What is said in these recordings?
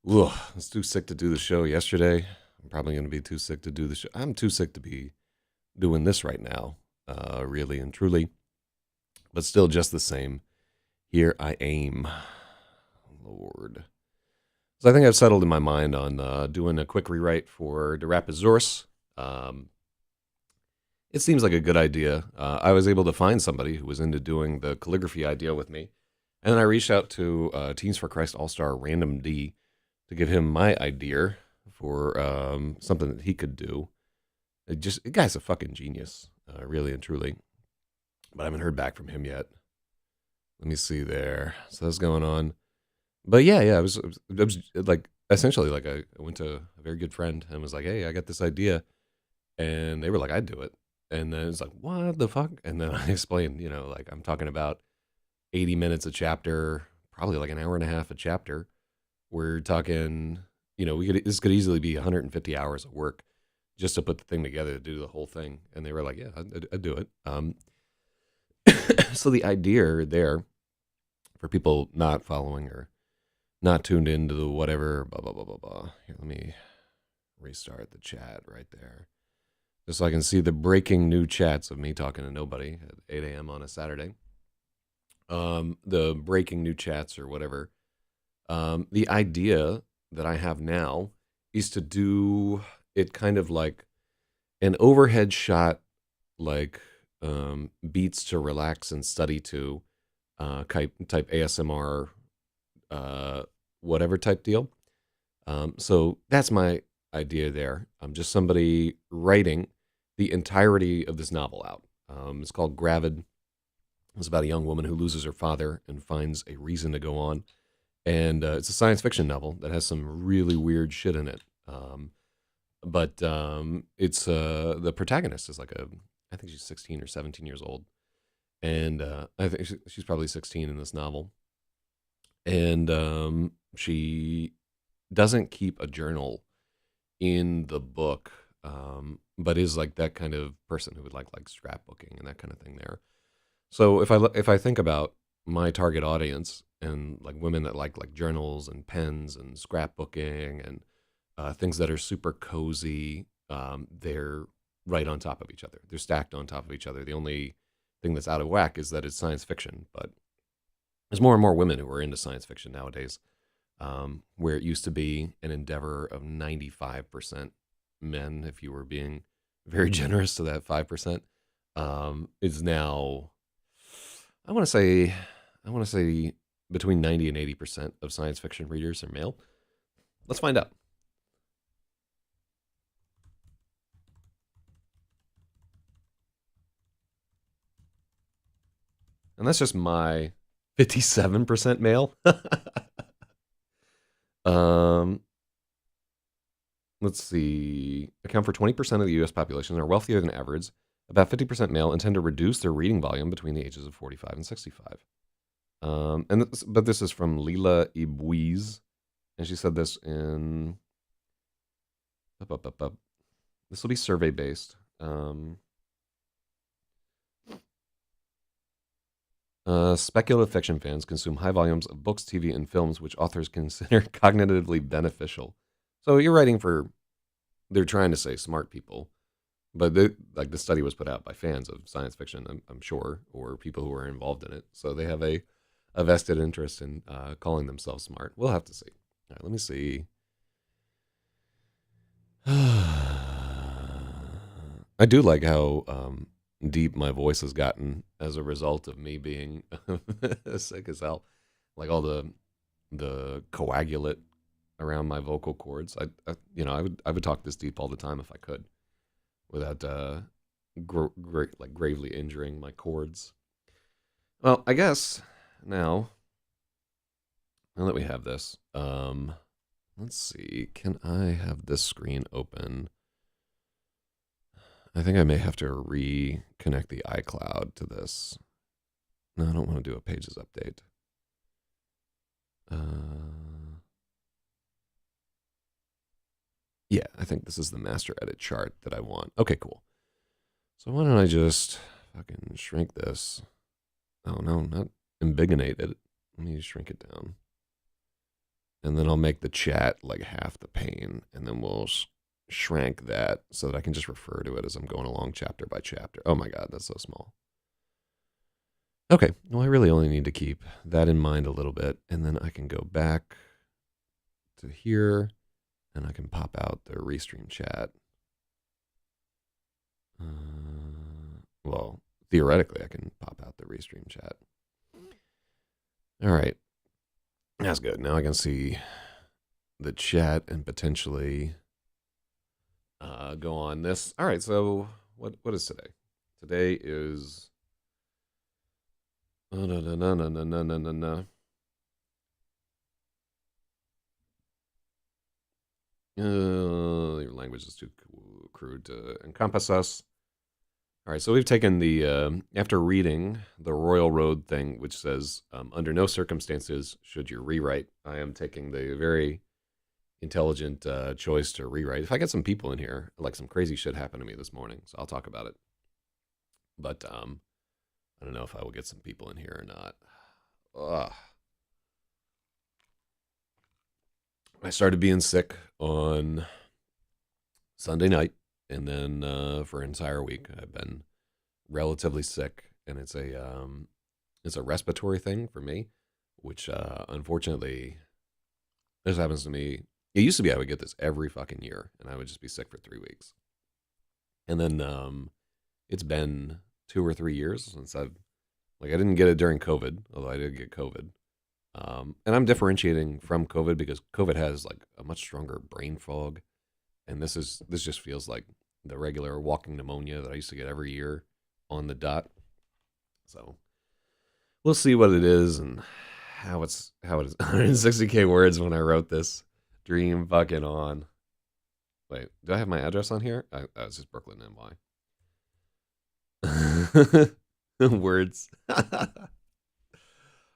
Ugh, I was too sick to do the show yesterday. I'm probably going to be too sick to do the show. I'm too sick to be doing this right now, really and truly. But still, just the same. Here I aim. Lord. So I think I've settled in my mind on doing a quick rewrite for the Rapisaurus. Um, it seems like a good idea. I was able to find somebody who was into doing the calligraphy idea with me. And then I reached out to Teens for Christ All Star Random D to give him my idea for something that he could do. The guy's a fucking genius, really and truly. But I haven't heard back from him yet. Let me see there. So that's going on. But yeah, I was like essentially like I went to a very good friend and was like, hey, I got this idea, and they were like, I'd do it. And then it's like, what the fuck? And then I explained, like I'm talking about 80 minutes a chapter, probably like an hour and a half a chapter. We're talking, this could easily be 150 hours of work just to put the thing together to do the whole thing. And they were like, yeah, I'd do it. So the idea there for people not following or not tuned into the whatever, blah, blah, blah, blah, blah. Here, let me restart the chat right there. Just so I can see the breaking new chats of me talking to nobody at 8 a.m. on a Saturday. The breaking new chats or whatever. The idea that I have now is to do it kind of like an overhead shot, like beats to relax and study to, type ASMR, whatever type deal. So that's my idea there. I'm just somebody writing the entirety of this novel out. It's called Gravid. It's about a young woman who loses her father and finds a reason to go on. And it's a science fiction novel that has some really weird shit in it. But it's the protagonist is I think she's 16 or 17 years old. And I think she's probably 16 in this novel. And she doesn't keep a journal in the book, but is like that kind of person who would like scrapbooking and that kind of thing there. So if I think about my target audience and like women that like journals and pens and scrapbooking and things that are super cozy, they're right on top of each other. They're stacked on top of each other. The only thing that's out of whack is that it's science fiction, but there's more and more women who are into science fiction nowadays, where it used to be an endeavor of 95% men, if you were being very generous to that 5%, is now, I want to say, between 90 and 80% of science fiction readers are male. Let's find out. And that's just my 57% male. um, let's see. Account for 20% of the US population are wealthier than average. About 50% male and tend to reduce their reading volume between the ages of 45 and 65. But this is from Lila Ibouiz, and she said this in. This will be survey based. Speculative fiction fans consume high volumes of books, TV, and films which authors consider cognitively beneficial. So you're writing for, they're trying to say smart people, but like the study was put out by fans of science fiction, I'm sure, or people who are involved in it. So they have a vested interest in calling themselves smart. We'll have to see. All right, let me see. I do like how deep my voice has gotten as a result of me being sick as hell. Like all the coagulate around my vocal cords. I would talk this deep all the time if I could, without gravely injuring my cords. Well, I guess now that we have this, let's see. Can I have this screen open? I think I may have to reconnect the iCloud to this. No, I don't want to do a Pages update. Yeah, I think this is the master edit chart that I want. Okay, cool. So why don't I just fucking shrink this? Oh no, not embiggenate it. Let me shrink it down. and then I'll make the chat like half the pane, and then we'll shrank that so that I can just refer to it as I'm going along chapter by chapter. Oh my God, that's so small. Okay, well, I really only need to keep that in mind a little bit, and then I can go back to here, and I can pop out the Restream chat. Well, theoretically, I can pop out the Restream chat. All right, that's good. Now I can see the chat and potentially go on this. All right, so what is today? Today is your language is too crude to encompass us. All right, so we've taken the, after reading the Royal Road thing, which says, under no circumstances should you rewrite, I am taking the very intelligent choice to rewrite. If I get some people in here, like some crazy shit happened to me this morning, so I'll talk about it. But I don't know if I will get some people in here or not. Ugh. I started being sick on Sunday night, and then for an entire week I've been relatively sick, and it's a respiratory thing for me, which unfortunately this happens to me. It used to be I would get this every fucking year, and I would just be sick for 3 weeks, and then it's been 2 or 3 years since I didn't get it during COVID, although I did get COVID. And I'm differentiating from COVID because COVID has like a much stronger brain fog, and this just feels like the regular walking pneumonia that I used to get every year on the dot. So we'll see what it is and how it is. 160K words when I wrote this. Dream fucking on. Wait, do I have my address on here? It's just Brooklyn, NY. Words.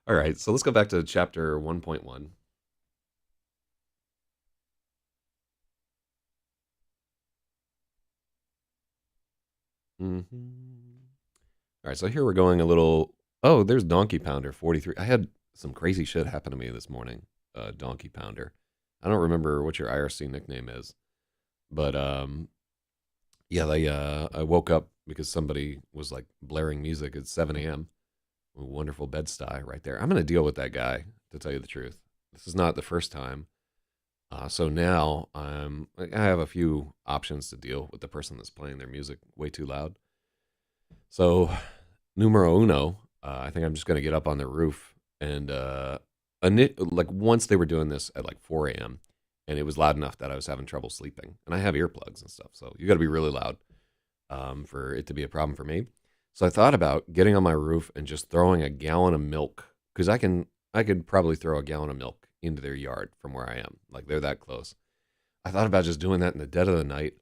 All right, so let's go back to chapter 1.1. All right, so here we're going a little. Oh, there's Donkey Pounder 43. I had some crazy shit happen to me this morning. Donkey Pounder. I don't remember what your IRC nickname is, but yeah, I woke up because somebody was like blaring music at 7 a.m. A wonderful Bed-Stuy right there. I'm gonna deal with that guy, to tell you the truth. This is not the first time. So now I have a few options to deal with the person that's playing their music way too loud. So numero uno, I think I'm just gonna get up on the roof and like once they were doing this at like 4 a.m. and it was loud enough that I was having trouble sleeping. And I have earplugs and stuff, so you got to be really loud for it to be a problem for me. So I thought about getting on my roof and just throwing a gallon of milk, because I could probably throw a gallon of milk into their yard from where I am. Like they're that close. I thought about just doing that in the dead of the night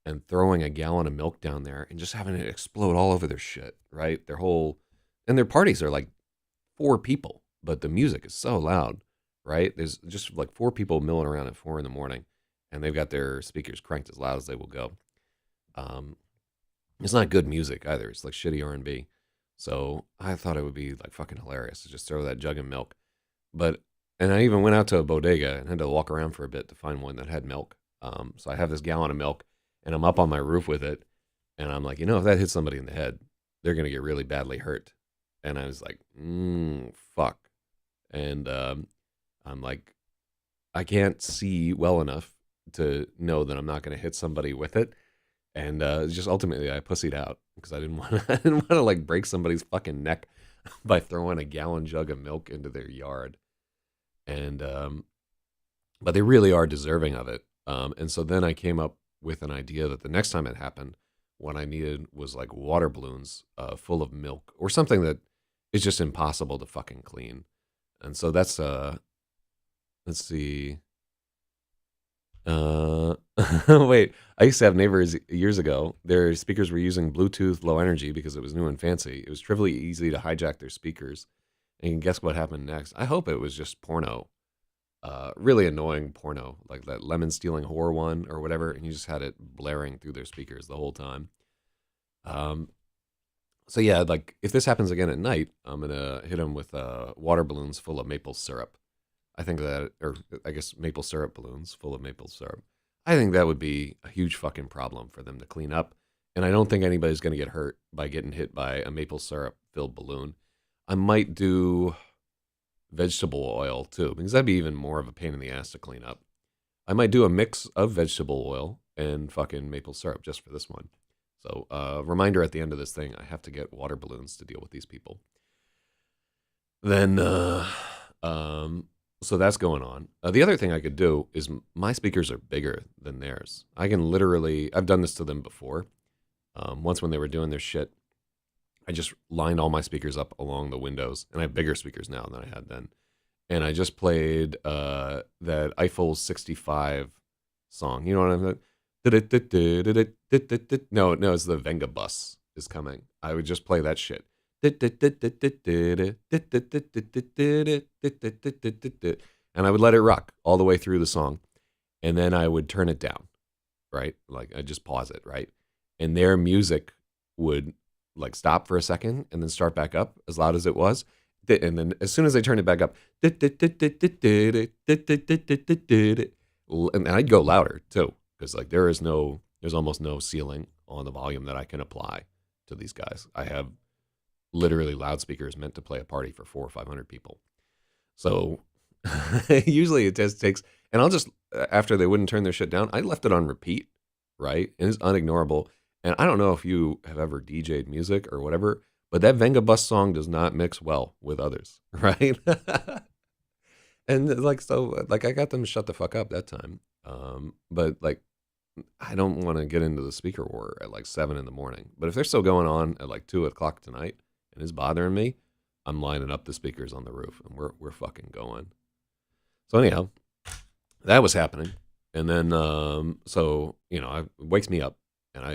and throwing a gallon of milk down there and just having it explode all over their shit, right? And their parties are like 4 people, but the music is so loud, right? There's just like 4 people milling around at 4 in the morning, and they've got their speakers cranked as loud as they will go. It's not good music either. It's like shitty R&B. So I thought it would be like fucking hilarious to just throw that jug of milk. And I even went out to a bodega and had to walk around for a bit to find one that had milk. So I have this gallon of milk, and I'm up on my roof with it, and I'm like, if that hits somebody in the head, they're gonna get really badly hurt. And I was like, fuck. And I'm like, I can't see well enough to know that I'm not gonna hit somebody with it. And just ultimately, I pussied out because I didn't want to like break somebody's fucking neck by throwing a gallon jug of milk into their yard. And but they really are deserving of it. And so then I came up with an idea that the next time it happened, what I needed was like water balloons full of milk or something that is just impossible to fucking clean. And so that's let's see. Wait, I used to have neighbors years ago. Their speakers were using Bluetooth Low Energy because it was new and fancy. It was trivially easy to hijack their speakers. And guess what happened next? I hope it was just porno. Really annoying porno, like that lemon stealing whore one or whatever, and you just had it blaring through their speakers the whole time. So yeah, like if this happens again at night, I'm gonna hit them with water balloons full of maple syrup. I think that, or I guess maple syrup balloons full of maple syrup. I think that would be a huge fucking problem for them to clean up. And I don't think anybody's going to get hurt by getting hit by a maple syrup filled balloon. I might do vegetable oil too, because that'd be even more of a pain in the ass to clean up. I might do a mix of vegetable oil and fucking maple syrup just for this one. So, reminder at the end of this thing, I have to get water balloons to deal with these people. Then, um, so that's going on. The other thing I could do is my speakers are bigger than theirs. I can literally, I've done this to them before. Once when they were doing their shit, I just lined all my speakers up along the windows, and I have bigger speakers now than I had then. And I just played that Eiffel 65 song. You know what I'm No, no, it's the Venga Bus is coming. I would just play that shit. And I would let it rock all the way through the song. And then I would turn it down, right? Like I'd just pause it, right? And their music would like stop for a second and then start back up as loud as it was. And then as soon as I turned it back up, and I'd go louder too, because like there's almost no ceiling on the volume that I can apply to these guys. I have literally loudspeakers meant to play a party for 400 or 500 people. So usually it just takes, and I'll just, after they wouldn't turn their shit down, I left it on repeat, right? And it's unignorable. And I don't know if you have ever DJ'd music or whatever, but that Venga Bus song does not mix well with others, right? And like, so like I got them to shut the fuck up that time. But like, I don't want to get into the speaker war at like 7 in the morning. But if they're still going on at like 2 o'clock tonight and it's bothering me, I'm lining up the speakers on the roof and we're fucking going. So anyhow, that was happening. And then, so, you know, it wakes me up, and I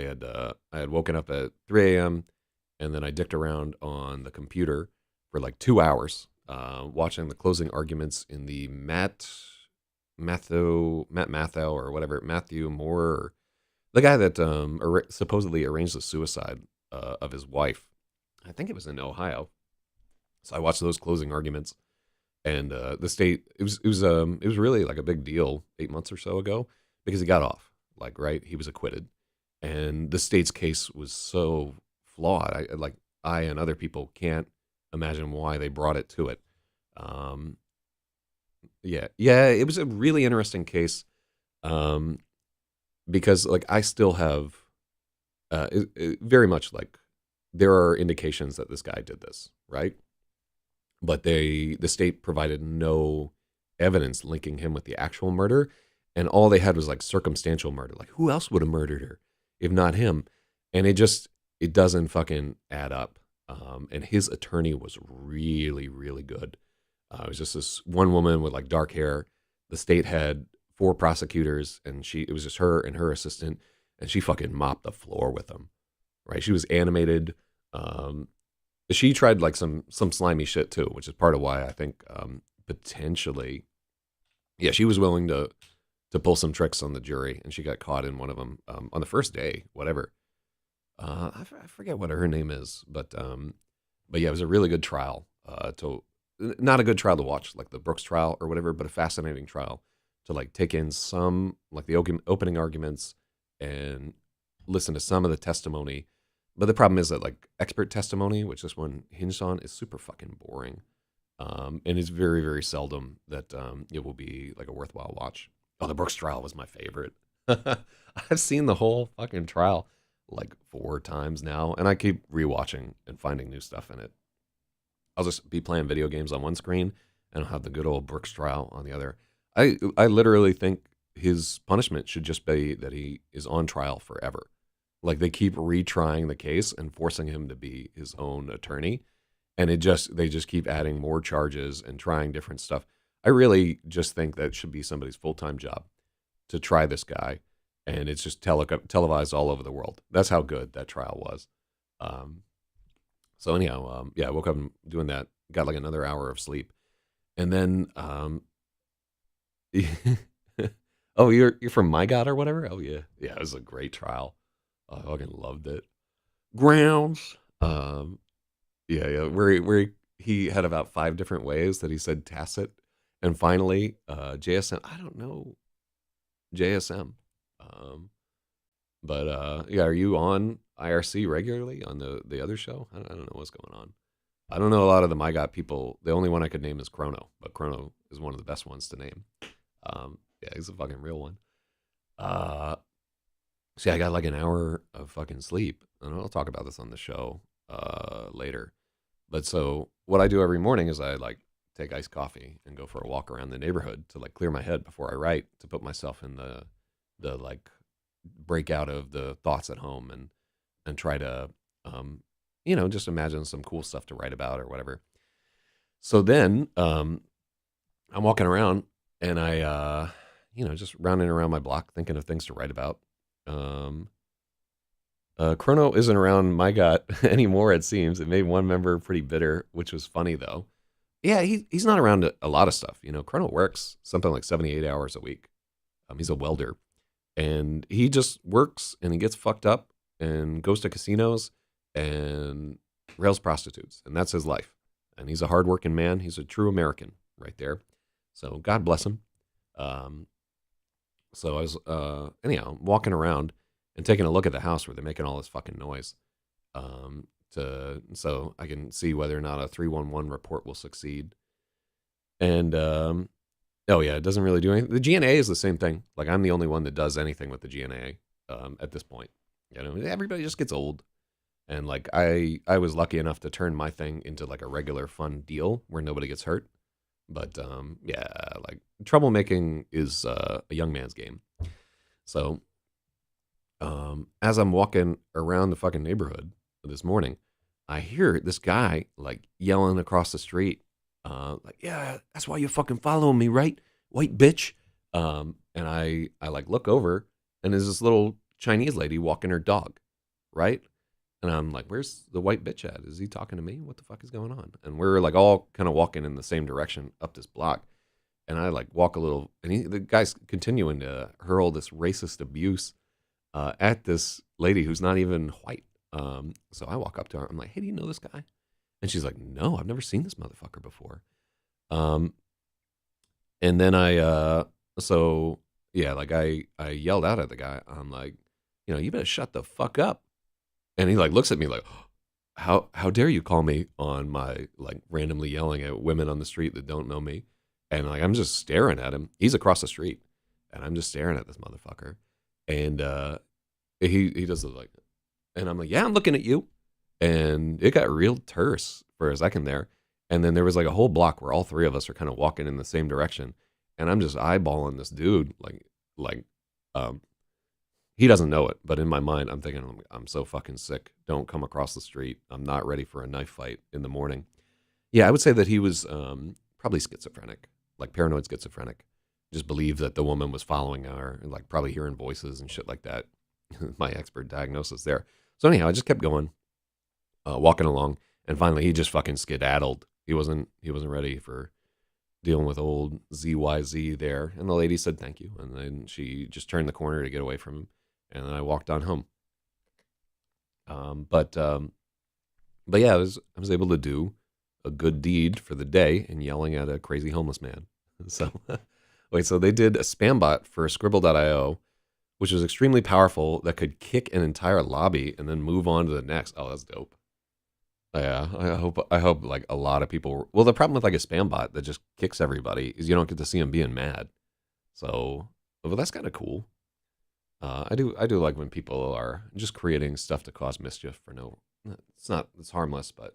had woken up at 3 a.m. and then I dicked around on the computer for like 2 hours, watching the closing arguments in the Matt Mathau or whatever, Matthew Moore, or the guy that supposedly arranged the suicide of his wife. I think it was in Ohio. So I watched those closing arguments, and the state, it was really like a big deal 8 months or so ago, because he got off, like, right, he was acquitted, and the state's case was so flawed. I and other people can't imagine why they brought it to it. Yeah, it was a really interesting case, because like I still have very much like there are indications that this guy did this, right? But the state provided no evidence linking him with the actual murder, and all they had was like circumstantial murder. Like, who else would have murdered her if not him? And it doesn't fucking add up. And his attorney was really, really good. It was just this one woman with like dark hair. The state had 4 prosecutors, and it was just her and her assistant, and she fucking mopped the floor with them. Right? She was animated. She tried like some slimy shit too, which is part of why I think potentially, yeah, she was willing to pull some tricks on the jury, and she got caught in one of them on the first day, whatever. I forget what her name is, but yeah, it was a really good trial. Not a good trial to watch, like the Brooks trial or whatever, but a fascinating trial to like take in some like the opening arguments and listen to some of the testimony. But the problem is that like expert testimony, which this one hinged on, is super fucking boring. And it's very, very seldom that it will be like a worthwhile watch. Oh, the Brooks trial was my favorite. I've seen the whole fucking trial like 4 times now, and I keep rewatching and finding new stuff in it. I'll just be playing video games on one screen, and I'll have the good old Brooks trial on the other. I literally think his punishment should just be that he is on trial forever. Like they keep retrying the case and forcing him to be his own attorney, and they just keep adding more charges and trying different stuff. I really just think that should be somebody's full-time job to try this guy, and it's just televised all over the world. That's how good that trial was. So anyhow, yeah, I woke up doing that, got like another hour of sleep, and then oh, you're from My God or whatever? Oh yeah, it was a great trial. I fucking loved it. Grounds. Yeah, where he had about 5 different ways that he said tacit, And finally, JSM. I don't know JSM, um, but yeah, are you on IRC regularly on the other show? I don't know what's going on. I don't know a lot of the My God people. The only one I could name is Chrono, but Chrono is one of the best ones to name. Yeah, he's a fucking real one. Uh, See, I got like an hour of fucking sleep, and I'll talk about this on the show later. But so what I do every morning is I like take iced coffee and go for a walk around the neighborhood to like clear my head before I write to put myself in the like break out of the thoughts at home and try to um just imagine some cool stuff to write about or whatever. So then I'm walking around and I just rounding around my block thinking of things to write about. Um Chrono isn't around my gut anymore, it seems. It made one member pretty bitter, which was funny though. Yeah, he's not around a lot of stuff. Chrono works something like 78 hours a week. He's a welder, and he just works and he gets fucked up and goes to casinos and rails prostitutes, and that's his life. And he's a hardworking man. He's a true American right there. So God bless him. Um, so I was anyhow walking around and taking a look at the house where they're making all this fucking noise. To so I can see whether or not a 311 report will succeed. And oh yeah, it doesn't really do anything. The GNA is the same thing. Like I'm the only one that does anything with the GNA at this point. Everybody just gets old. And like I was lucky enough to turn my thing into like a regular fun deal where nobody gets hurt. But yeah, like troublemaking is a young man's game. So as I'm walking around the fucking neighborhood this morning, I hear this guy like yelling across the street, like, "Yeah, that's why you fucking following me, right, white bitch?" And I like look over, and there's this little Chinese lady walking her dog, right? And I'm like, "Where's the white bitch at? Is he talking to me? What the fuck is going on?" And we're like all kind of walking in the same direction up this block, and I like walk a little, and the guy's continuing to hurl this racist abuse at this lady who's not even white. So I walk up to her. I'm like, "Hey, do you know this guy?" And she's like, "No, I've never seen this motherfucker before." Um, and then so yeah, like I yelled out at the guy. I'm like, "You better shut the fuck up." And he like looks at me like, how dare you call me on my like randomly yelling at women on the street that don't know me?" And like I'm just staring at him. He's across the street, and I'm just staring at this motherfucker. And he does the like, and I'm like, "Yeah, I'm looking at you." And it got real terse for a second there. And then there was like a whole block where all three of us are kind of walking in the same direction. And I'm just eyeballing this dude like um he doesn't know it, but in my mind I'm thinking I'm so fucking sick. Don't come across the street. I'm not ready for a knife fight in the morning. Yeah, I would say that he was probably schizophrenic, like paranoid schizophrenic. Just believed that the woman was following her, and like probably hearing voices and shit like that. My expert diagnosis there. So anyhow, I just kept going, walking along, and finally he just fucking skedaddled. He wasn't ready for dealing with old ZYZ there. And the lady said thank you, and then she just turned the corner to get away from him, and then I walked on home. But yeah, I was able to do a good deed for the day in yelling at a crazy homeless man. So wait, so they did a spam bot for Scribble.io, which was extremely powerful that could kick an entire lobby and then move on to the next. Oh, that's dope. Yeah, I hope like a lot of people. Well, the problem with like a spam bot that just kicks everybody is you don't get to see them being mad. So, well, that's kind of cool. I do like when people are just creating stuff to cause mischief for no. It's harmless, but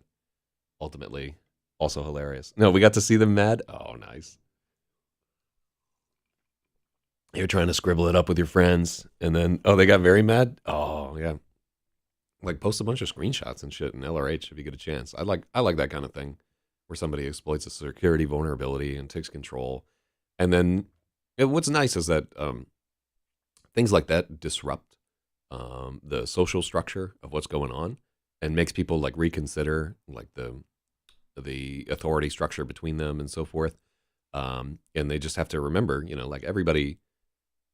ultimately also hilarious. No, we got to see them mad. Oh, nice. You're trying to scribble it up with your friends, and then they got very mad. Oh yeah, like post a bunch of screenshots and shit in LRH if you get a chance. I like that kind of thing where somebody exploits a security vulnerability and takes control. And then what's nice is that things like that disrupt the social structure of what's going on and makes people like reconsider like the authority structure between them and so forth. And they just have to remember, like everybody,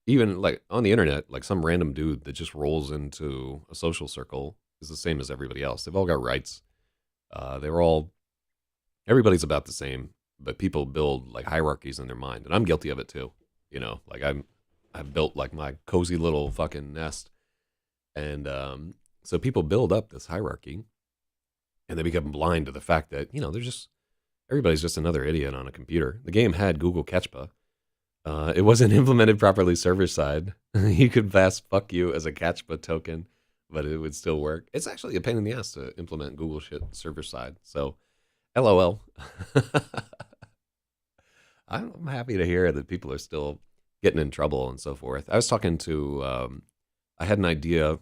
even like on the internet, like some random dude that just rolls into a social circle is the same as everybody else. They've all got rights. They're all, everybody's about the same but people build like hierarchies in their mind, and I'm guilty of it too. Like I've built like my cozy little fucking nest, and so people build up this hierarchy, and they become blind to the fact that they're just everybody's just another idiot on a computer. The game had Google Catchpa. It wasn't implemented properly server side. You could pass "fuck you" as a Catchpa token, but it would still work. It's actually a pain in the ass to implement Google shit server side. So, LOL. I'm happy to hear that people are still getting in trouble and so forth. I was talking to, I had an idea.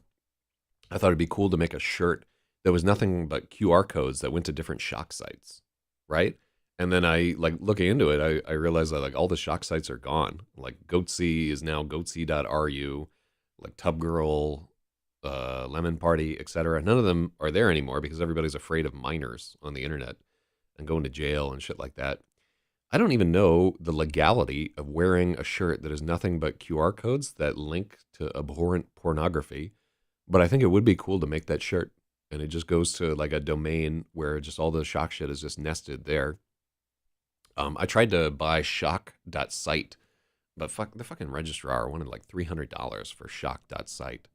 I thought it'd be cool to make a shirt that was nothing but QR codes that went to different shock sites, right? And then I like looking into it, I realized that like all the shock sites are gone. Like Goatse is now goatse.ru, like Tubgirl, Lemon Party, etc. None of them are there anymore because everybody's afraid of minors on the internet and going to jail and shit like that. I don't even know the legality of wearing a shirt that is nothing but QR codes that link to abhorrent pornography, but I think it would be cool to make that shirt. And it just goes to like a domain where just all the shock shit is just nested there. I tried to buy shock.site, but the fucking registrar wanted like $300 for shock.site.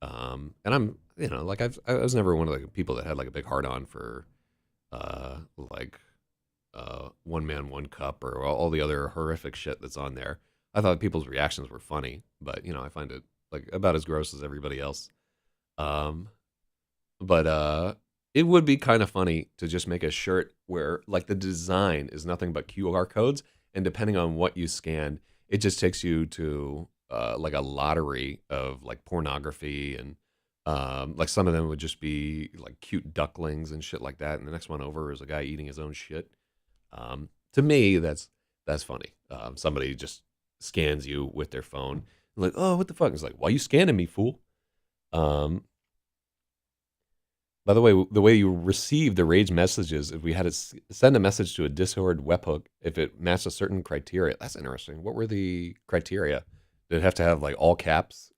And I'm, like I was never one of the people that had like a big heart on for, like, One Man, One Cup or all the other horrific shit that's on there. I thought people's reactions were funny, but I find it like about as gross as everybody else. Um, but it would be kind of funny to just make a shirt where like the design is nothing but QR codes, and depending on what you scan, it just takes you to like a lottery of like pornography, and like some of them would just be like cute ducklings and shit like that, and the next one over is a guy eating his own shit. To me, that's funny. Somebody just scans you with their phone, like, oh, what the fuck? It's like, why you scanning me, fool? Um, by the way you receive the rage messages, if we had to send a message to a Discord webhook, if it matched a certain criteria, that's interesting. What were the criteria? Did it have to have like all caps?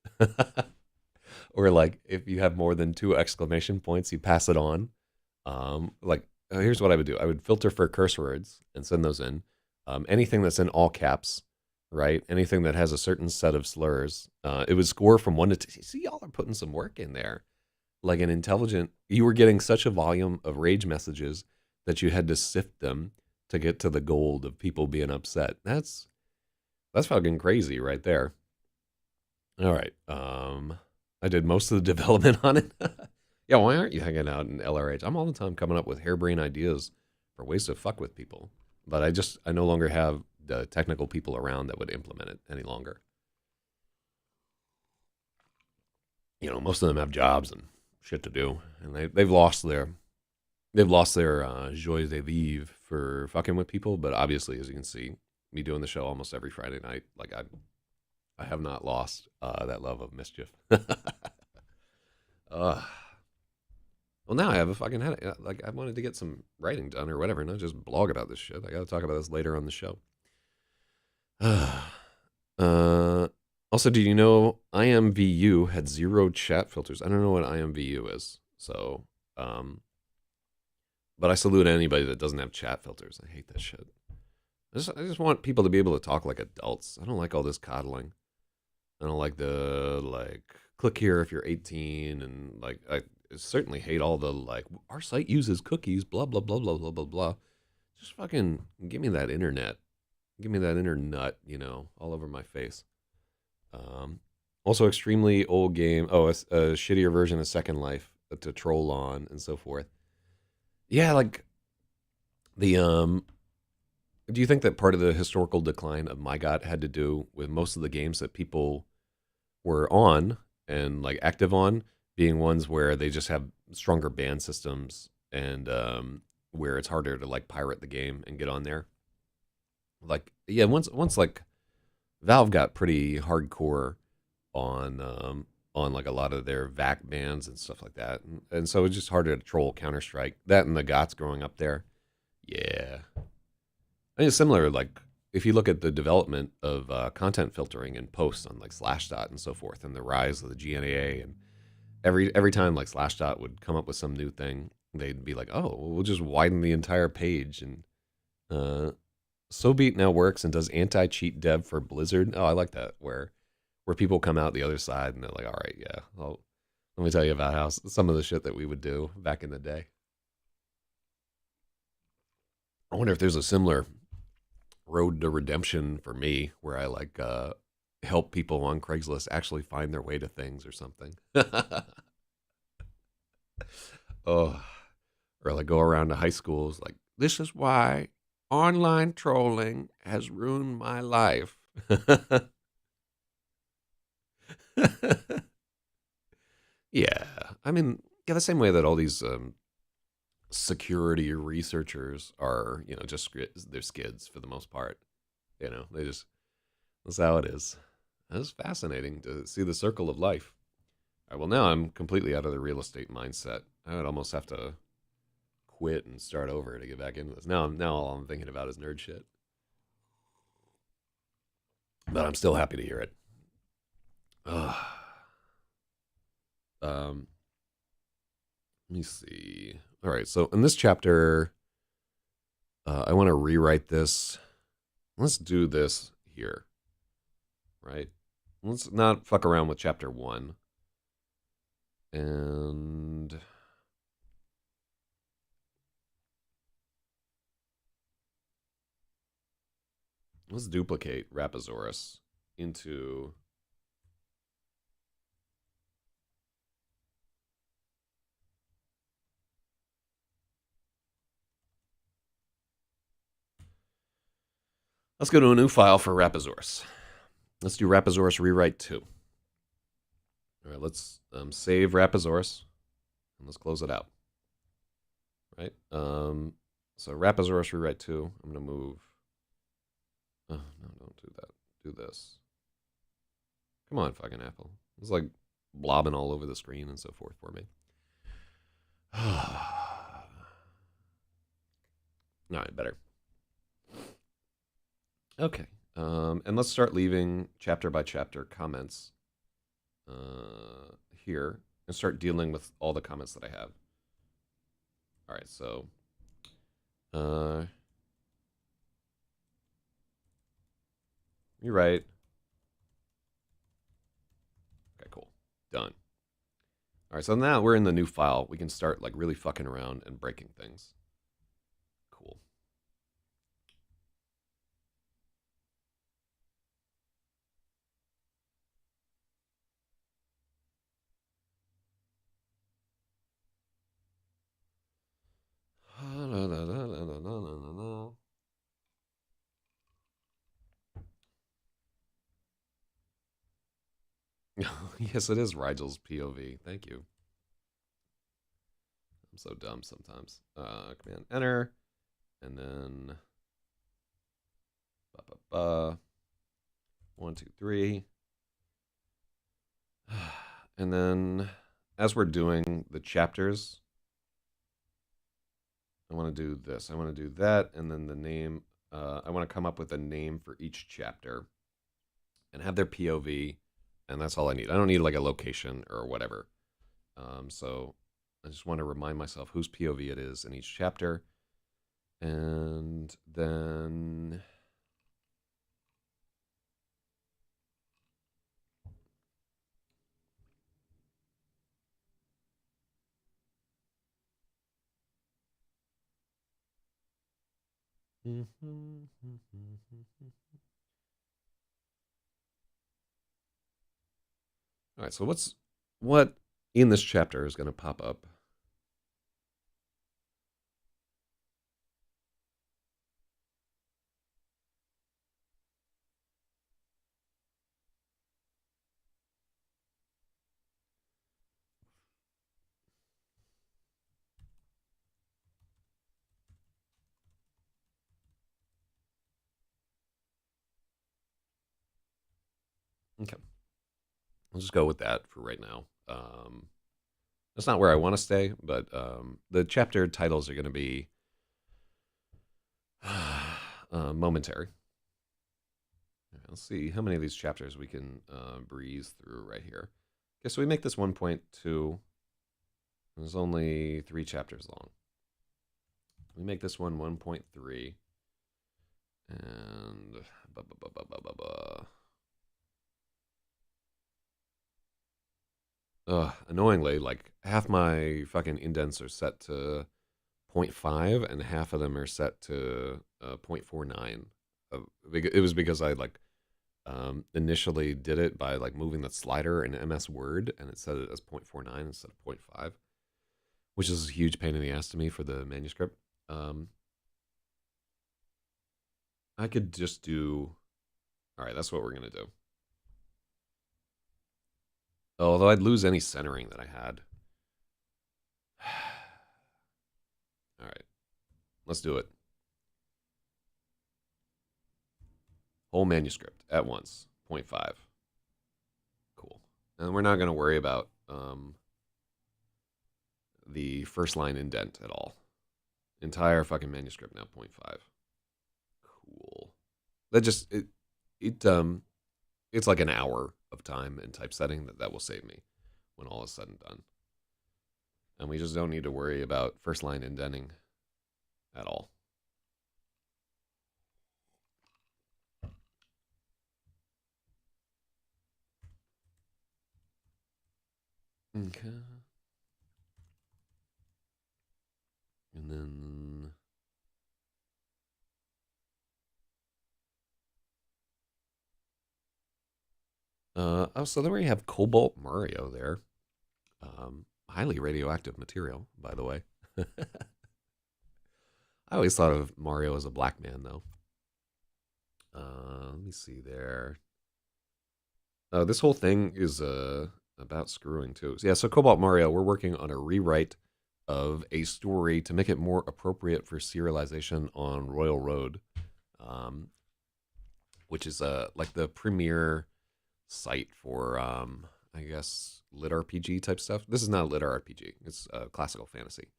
Or like if you have more than 2 exclamation points, you pass it on? Like, here's what I would do. I would filter for curse words and send those in. Anything that's in all caps, right? Anything that has a certain set of slurs, it would score from 1 to 10. See, y'all are putting some work in there. Like an intelligent, you were getting such a volume of rage messages that you had to sift them to get to the gold of people being upset. That's fucking crazy right there. All right. I did most of the development on it. Yeah, why aren't you hanging out in LRH? I'm all the time coming up with harebrained ideas for ways to fuck with people. But I no longer have the technical people around that would implement it any longer. Most of them have jobs and shit to do, and they've lost their joie de vivre for fucking with people. But obviously, as you can see, me doing the show almost every Friday night, like I have not lost that love of mischief. Well, now I have a fucking headache. Like I wanted to get some writing done or whatever, not just blog about this shit. I got to talk about this later on the show. Also, do you know IMVU had 0 chat filters? I don't know what IMVU is. So, but I salute anybody that doesn't have chat filters. I hate that shit. I just want people to be able to talk like adults. I don't like all this coddling. I don't like click here if you're 18, and like I certainly hate all the like our site uses cookies, blah blah blah blah blah blah blah. Just fucking give me that internet. Give me that internet, all over my face. Also, extremely old game. Oh, a shittier version of Second Life to troll on and so forth. Yeah, like the Do you think that part of the historical decline of MyGot had to do with most of the games that people were on and like active on being ones where they just have stronger ban systems, and where it's harder to like pirate the game and get on there? Like, yeah, once like Valve got pretty hardcore on like a lot of their VAC bans and stuff like that, and so it's just harder to troll Counter Strike. That and the GOTS growing up there, yeah. I mean, it's similar. Like if you look at the development of content filtering and posts on like Slashdot and so forth, and the rise of the GNAA, and every time like Slashdot would come up with some new thing, they'd be like, "Oh, we'll just widen the entire page," and Uh, SoBeat now works and does anti-cheat dev for Blizzard. Oh, I like that. Where people come out the other side and they're like, all right, yeah, let me tell you about how some of the shit that we would do back in the day. I wonder if there's a similar road to redemption for me where I like help people on Craigslist actually find their way to things or something. Oh, or like go around to high schools like this is why online trolling has ruined my life. Yeah, I mean, yeah, the same way that all these security researchers are, just they're skids for the most part. They just that's how it is. It's fascinating to see the circle of life. All right, well, now I'm completely out of the real estate mindset. I would almost have to quit and start over to get back into this. Now all I'm thinking about is nerd shit. But I'm still happy to hear it. Ugh. Um, Let me see. All right, so in this chapter, I want to rewrite this. Let's do this here, right? Let's not fuck around with chapter 1. And let's duplicate Rapasaurus into let's go to a new file for Rapasaurus. Let's do Rapasaurus rewrite 2. All right, let's save Rapasaurus and let's close it out. Right? So Rapasaurus rewrite 2. I'm going to move. Oh, no, don't do that. Do this. Come on, fucking Apple. It's like blobbing all over the screen and so forth for me. All right, better. Okay. And let's start leaving chapter by chapter comments here and start dealing with all the comments that I have. All right, so you're right. Okay, cool. Done. All right, so now we're in the new file. We can start like really fucking around and breaking things. Cool. Yes, it is Rigel's POV. Thank you. I'm so dumb sometimes. Command enter, and then 1, 2, 3, and then as we're doing the chapters, I want to do this. I want to do that, and then the name. I want to come up with a name for each chapter, and have their POV, and that's all I need. I don't need like a location or whatever. So I just want to remind myself whose POV it is in each chapter. And then all right, so what in this chapter is going to pop up? Okay. I'll just go with that for right now. That's not where I want to stay, but the chapter titles are going to be momentary. Right, let's see how many of these chapters we can breeze through right here. Okay, so we make this 1.2. There's only 3 chapters long. We make this one 1.3. And bu- bu- bu- bu- bu- bu- bu. Annoyingly, like half my fucking indents are set to zero point 0.5 and half of them are set to 0.49. It was because I like initially did it by like moving the slider in MS Word and it set it as 0.49 instead of 0.5, which is a huge pain in the ass to me for the manuscript. Um, I could just do. All right, that's what we're gonna do. Although I'd lose any centering that I had. All right, let's do it. Whole manuscript at once, zero point 0.5. Cool. And we're not gonna worry about the first line indent at all. Entire fucking manuscript now, zero point 0.5. Cool. That just it it's like an hour of time in typesetting that will save me when all is said and done. And we just don't need to worry about first line indenting at all. Okay. And then oh, so then we have Cobalt Mario there. Highly radioactive material, by the way. I always thought of Mario as a black man, though. Let me see there. This whole thing is about screwing too. Yeah, so Cobalt Mario, we're working on a rewrite of a story to make it more appropriate for serialization on Royal Road, um, which is like the premier site for I guess lit RPG type stuff. This is not a lit RPG. It's classical fantasy.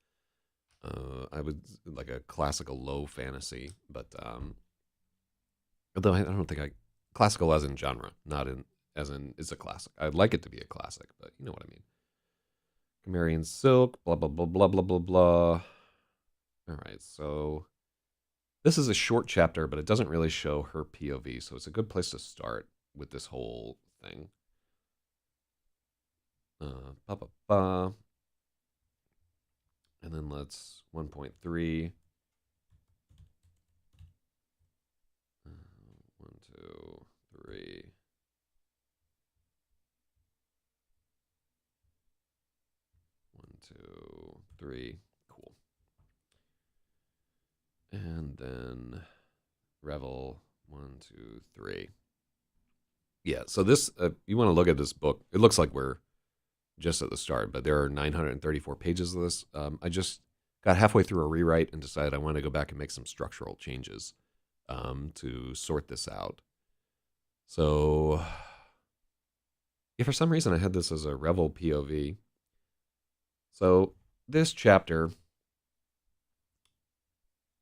I would like a classical low fantasy, but although I don't think I classical as in genre, not in as in it's a classic. I'd like it to be a classic, but you know what I mean. Cimmerian Silk, blah blah blah blah blah blah blah. All right, so this is a short chapter, but it doesn't really show her POV, so it's a good place to start with this whole thing. Ba, ba, ba. And then let's 1.3. 1, 2, 3. 1, 2, 3. Cool. And then Revel 1, 2, 3. Yeah, so this, you want to look at this book. It looks like we're just at the start, but there are 934 pages of this. I just got halfway through a rewrite and decided I want to go back and make some structural changes to sort this out. So, yeah, for some reason I had this as a Revel POV. So, this chapter,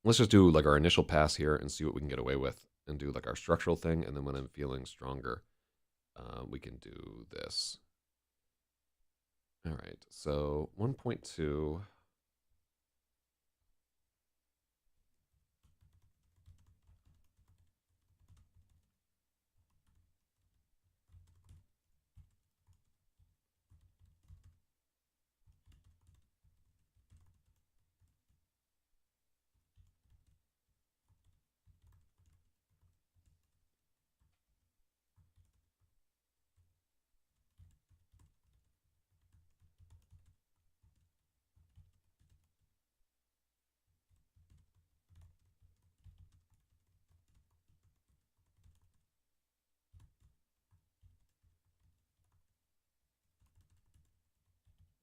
let's just do like our initial pass here and see what we can get away with and do like our structural thing. And then when I'm feeling stronger, we can do this. All right, so 1.2.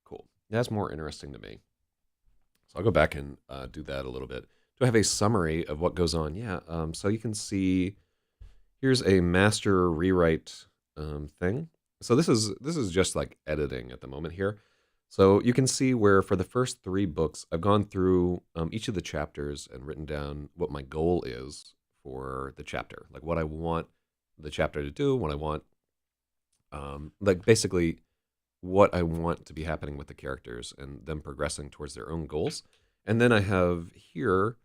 Cool. That's more interesting to me. So I'll go back and do that a little bit. Do I have a summary of what goes on? Yeah. So you can see here's a master rewrite thing. So this is just like editing at the moment here. So you can see where for the first 3 books, I've gone through each of the chapters and written down what my goal is for the chapter, like what I want the chapter to do, what I want, like basically what I want to be happening with the characters and them progressing towards their own goals. And then I have here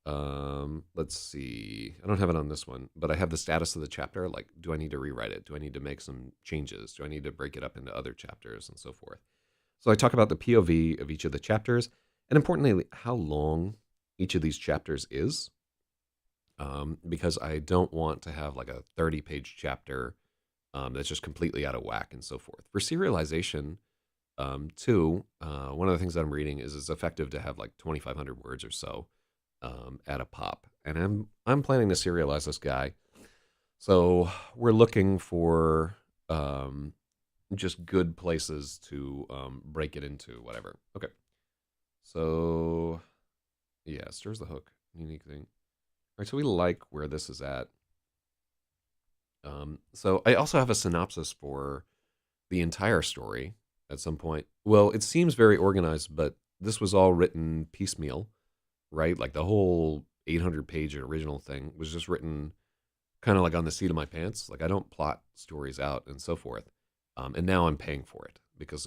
Let's see. I don't have it on this one, but I have the status of the chapter. Like, do I need to rewrite it? Do I need to make some changes? Do I need to break it up into other chapters and so forth? So I talk about the POV of each of the chapters, and importantly, how long each of these chapters is, because I don't want to have like a 30-page chapter that's just completely out of whack and so forth. For serialization, too, one of the things that I'm reading is it's effective to have like 2,500 words or so at a pop, and I'm planning to serialize this guy. So we're looking for just good places to break it into, whatever. Okay, so yeah, stirs the hook, unique thing. All right, so we like where this is at. So I also have a synopsis for the entire story at some point. Well, it seems very organized, but this was all written piecemeal, right? Like the whole 800-page original thing was just written kind of like on the seat of my pants. Like I don't plot stories out and so forth. And now I'm paying for it because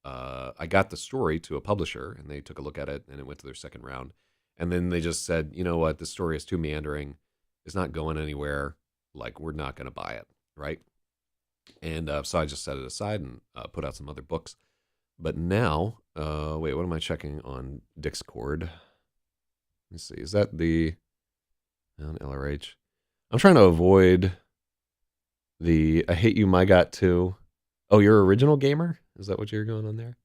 I got the story to a publisher and they took a look at it and it went to their second round. And then they just said, you know what, this story is too meandering. It's not going anywhere. Like we're not going to buy it, right? And so I just set it aside and put out some other books. But now, wait, what am I checking on Discord? Let me see. Is that the on LRH? I'm trying to avoid the I hate you, my got too. Oh, you're original gamer? Is that what you're going on there?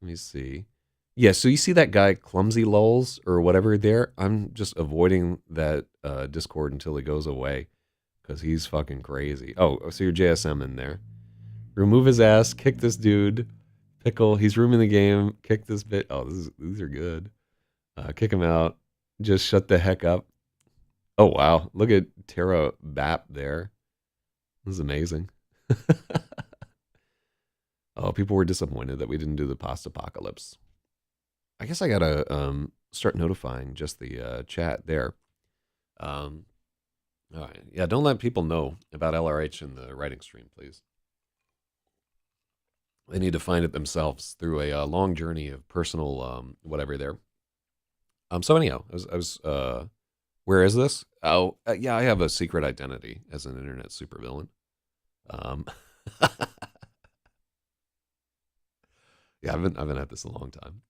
Let me see. Yeah, so you see that guy Clumsy Lulls or whatever there? I'm just avoiding that Discord until he goes away because he's fucking crazy. Oh, so you're JSM in there. Remove his ass, kick this dude. Pickle, he's rooming the game. Kick this bit. Oh, these are good. Kick him out. Just shut the heck up. Oh, wow. Look at Tara Bap there. This is amazing. Oh, people were disappointed that we didn't do the post apocalypse. I guess I gotta start notifying just the chat there. All right. Yeah, don't let people know about LRH in the writing stream, please. They need to find it themselves through a long journey of personal whatever there. So anyhow, where is this? Oh, yeah, I have a secret identity as an internet supervillain. Yeah, I've been at this a long time.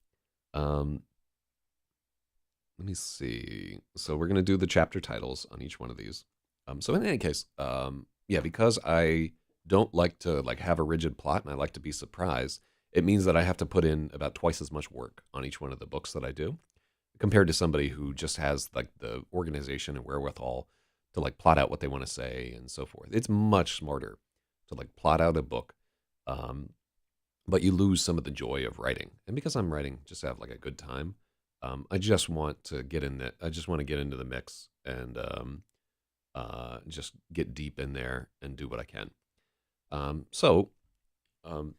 Let me see. So we're gonna do the chapter titles on each one of these. So in any case, yeah, because I don't like to like have a rigid plot and I like to be surprised, it means that I have to put in about twice as much work on each one of the books that I do compared to somebody who just has like the organization and wherewithal to like plot out what they want to say and so forth. It's much smarter to like plot out a book, but you lose some of the joy of writing. And because I'm writing just to have like a good time, I just want to get in that. I just want to get into the mix and just get deep in there and do what I can. So, and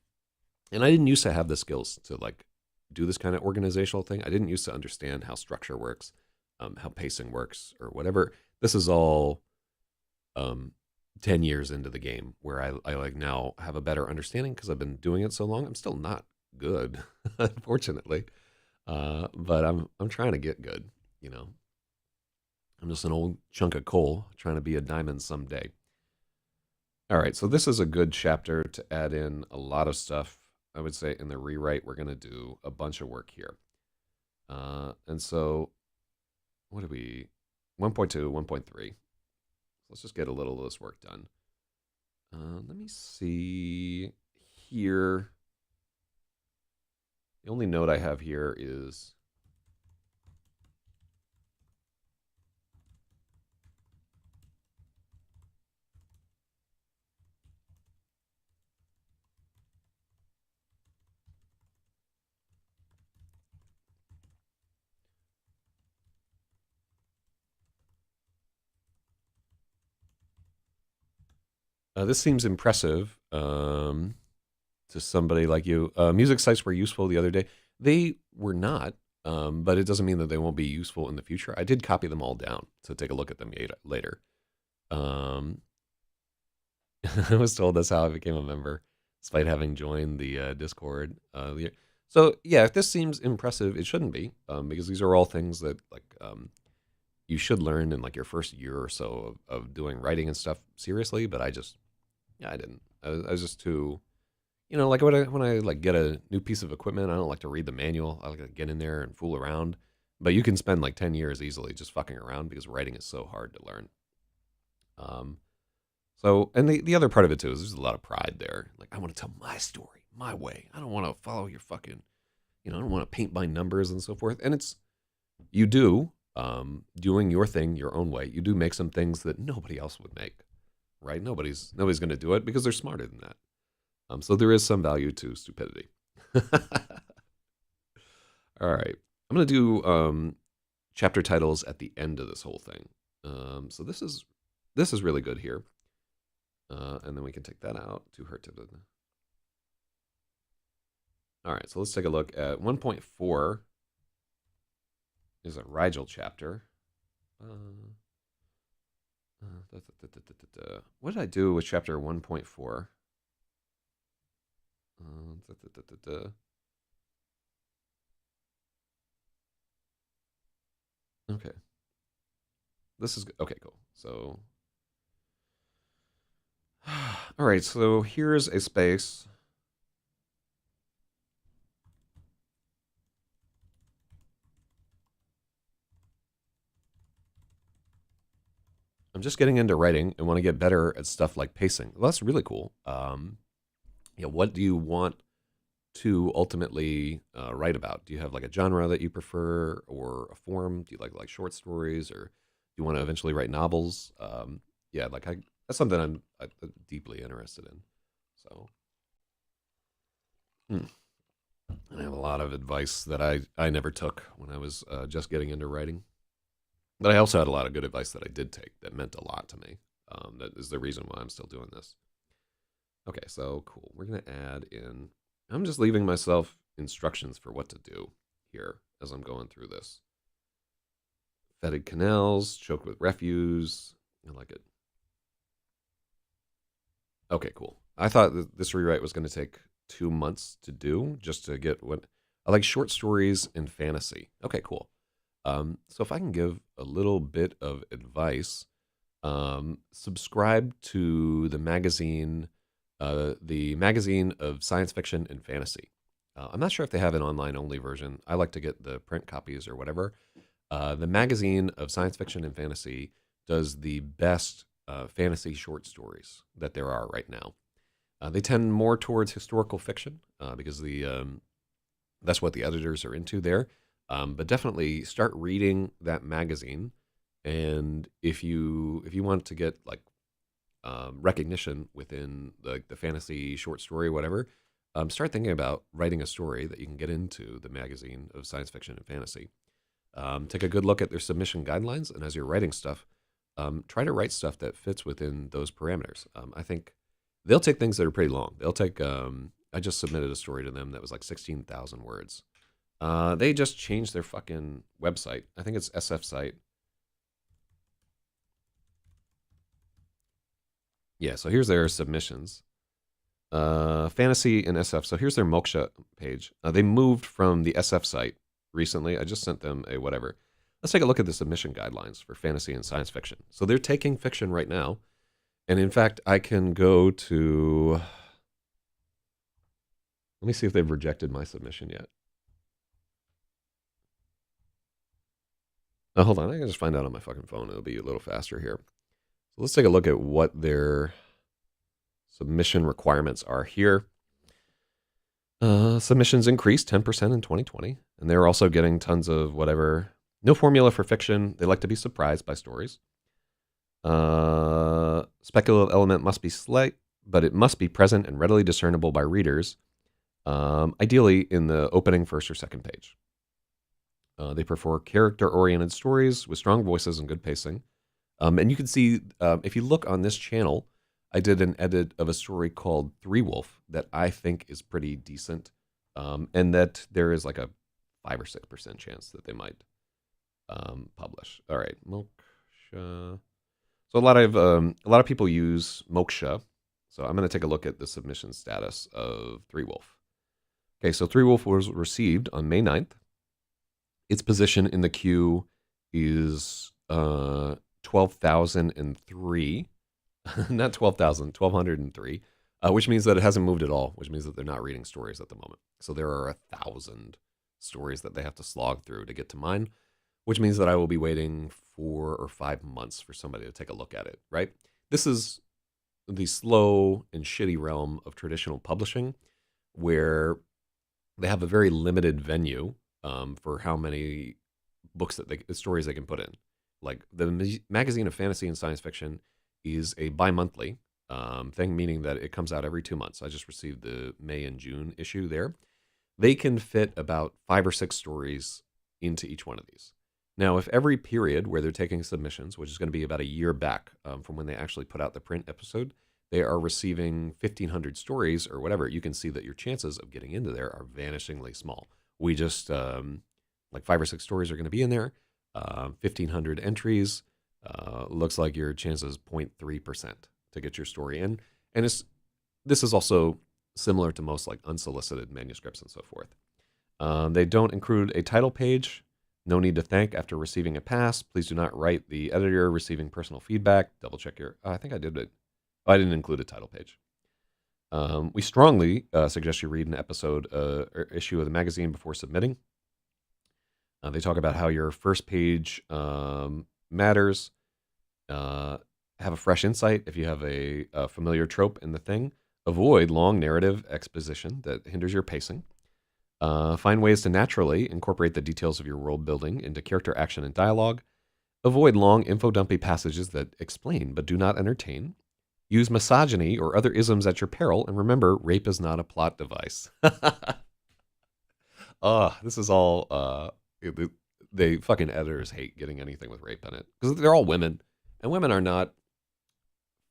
I didn't used to have the skills to like do this kind of organizational thing. I didn't used to understand how structure works, how pacing works, or whatever. This is all 10 years into the game where I like now have a better understanding because I've been doing it so long. I'm still not good, unfortunately, but I'm trying to get good. You know, I'm just an old chunk of coal trying to be a diamond someday. All right, so this is a good chapter to add in a lot of stuff. I would say in the rewrite, we're going to do a bunch of work here. And so, what do we, 1.2, 1.3. Let's just get a little of this work done. Let me see here. The only note I have here is this seems impressive to somebody like you. Music sites were useful the other day. They were not, but it doesn't mean that they won't be useful in the future. I did copy them all down to take a look at them later. I was told that's how I became a member, despite having joined the Discord. So yeah, if this seems impressive, it shouldn't be, because these are all things that you should learn in like your first year or so of doing writing and stuff seriously. But yeah, I didn't. I was just too, like when I like get a new piece of equipment, I don't like to read the manual. I like to get in there and fool around. But you can spend like 10 years easily just fucking around because writing is so hard to learn. Um, so and the other part of it too is there's a lot of pride there. Like I want to tell my story my way. I don't want to follow your fucking, I don't want to paint by numbers and so forth. And you do, doing your thing your own way. You do make some things that nobody else would make, right? Nobody's going to do it because they're smarter than that. So there is some value to stupidity. All right, I'm going to do chapter titles at the end of this whole thing. So this is really good here, and then we can take that out to hurt. All right, so let's take a look at 1.4 is a Rigel chapter. What did I do with chapter 1.4? Okay. This is okay, cool. So, all right, so here's a space. I'm just getting into writing and want to get better at stuff like pacing. Well, that's really cool. What do you want to ultimately write about? Do you have like a genre that you prefer, or a form? Do you like short stories, or do you want to eventually write novels? Yeah, that's something I'm deeply interested in. So, and I have a lot of advice that I never took when I was just getting into writing. But I also had a lot of good advice that I did take that meant a lot to me. That is the reason why I'm still doing this. Okay, so cool. We're going to add in. I'm just leaving myself instructions for what to do here as I'm going through this. Fetid canals, choked with refuse. I like it. Okay, cool. I thought that this rewrite was going to take 2 months to do just to get what I like short stories and fantasy. Okay, cool. So if I can give a little bit of advice, subscribe to the magazine of science fiction and fantasy. I'm not sure if they have an online only version. I like to get the print copies or whatever. The magazine of science fiction and fantasy does the best fantasy short stories that there are right now. They tend more towards historical fiction because that's what the editors are into there. But definitely start reading that magazine, and if you want to get recognition within the fantasy short story, whatever, start thinking about writing a story that you can get into the magazine of science fiction and fantasy. Take a good look at their submission guidelines, and as you're writing stuff, try to write stuff that fits within those parameters. I think they'll take things that are pretty long. They'll take. I just submitted a story to them that was like 16,000 words. They just changed their fucking website. I think it's SF site. Yeah, so here's their submissions. Fantasy and SF. So here's their Moksha page. They moved from the SF site recently. I just sent them a whatever. Let's take a look at the submission guidelines for fantasy and science fiction. So they're taking fiction right now. And in fact, I can go to. Let me see if they've rejected my submission yet. Oh, hold on. I can just find out on my fucking phone. It'll be a little faster here. So let's take a look at what their submission requirements are here. Submissions increased 10% in 2020, and they're also getting tons of whatever. No formula for fiction. They like to be surprised by stories. Speculative element must be slight, but it must be present and readily discernible by readers, ideally in the opening first or second page. They prefer character-oriented stories with strong voices and good pacing. And you can see, if you look on this channel, I did an edit of a story called Three Wolf that I think is pretty decent, and that there is like a 5 or 6% chance that they might publish. All right, Moksha. So a lot of people use Moksha. So I'm going to take a look at the submission status of Three Wolf. Okay, so Three Wolf was received on May 9th. Its position in the queue is 12,003. Not 12,000, 1,203, which means that it hasn't moved at all, which means that they're not reading stories at the moment. So there are 1,000 stories that they have to slog through to get to mine, which means that I will be waiting 4 or 5 months for somebody to take a look at it, right? This is the slow and shitty realm of traditional publishing where they have a very limited venue for how many stories they can put in. Like the Magazine of Fantasy and Science Fiction is a bi-monthly thing, meaning that it comes out every 2 months. I just received the May and June issue there. They can fit about 5 or 6 stories into each one of these. Now, if every period where they're taking submissions, which is going to be about a year back from when they actually put out the print episode, they are receiving 1,500 stories or whatever, you can see that your chances of getting into there are vanishingly small. We just, like 5 or 6 stories are going to be in there, 1,500 entries. Looks like your chances 0.3% to get your story in. And this is also similar to most like unsolicited manuscripts and so forth. They don't include a title page. No need to thank after receiving a pass. Please do not write the editor receiving personal feedback. Double check your... I think I did it. I didn't include a title page. We strongly suggest you read an episode or issue of the magazine before submitting. They talk about how your first page matters. Have a fresh insight if you have a familiar trope in the thing. Avoid long narrative exposition that hinders your pacing. Find ways to naturally incorporate the details of your world building into character action and dialogue. Avoid long info-dumpy passages that explain but do not entertain. Use misogyny or other isms at your peril, and remember, rape is not a plot device. This is all... they fucking editors hate getting anything with rape in it because they're all women, and women are not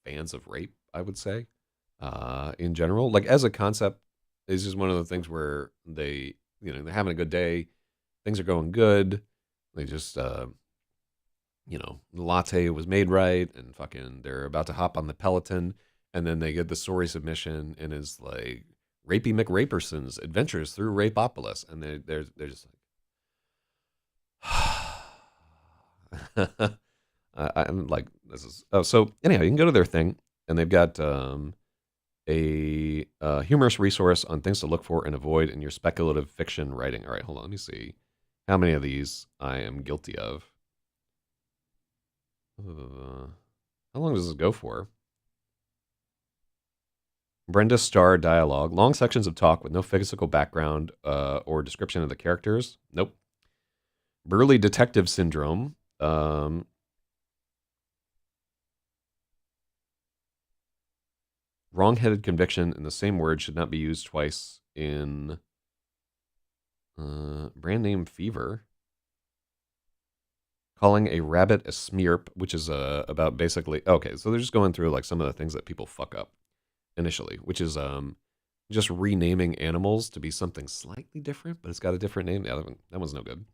fans of rape, I would say, in general. Like as a concept, it's just one of the things where they're having a good day, things are going good. They just, the latte was made right, and fucking they're about to hop on the Peloton, and then they get the story submission, and it's like Rapey McRaperson's Adventures Through Rapeopolis, and they're just like, I'm like, this is... Oh, so anyhow, you can go to their thing, and they've got a humorous resource on things to look for and avoid in your speculative fiction writing. All right, hold on, let me see how many of these I am guilty of. How long does this go for? Brenda Starr dialogue. Long sections of talk with no physical background or description of the characters. Nope. Burly detective syndrome. Wrong-headed conviction in the same word should not be used twice in brand name fever. Calling a rabbit a smearp, which is about basically... Okay, so they're just going through like some of the things that people fuck up initially, which is just renaming animals to be something slightly different, but it's got a different name. The other one, that one's no good.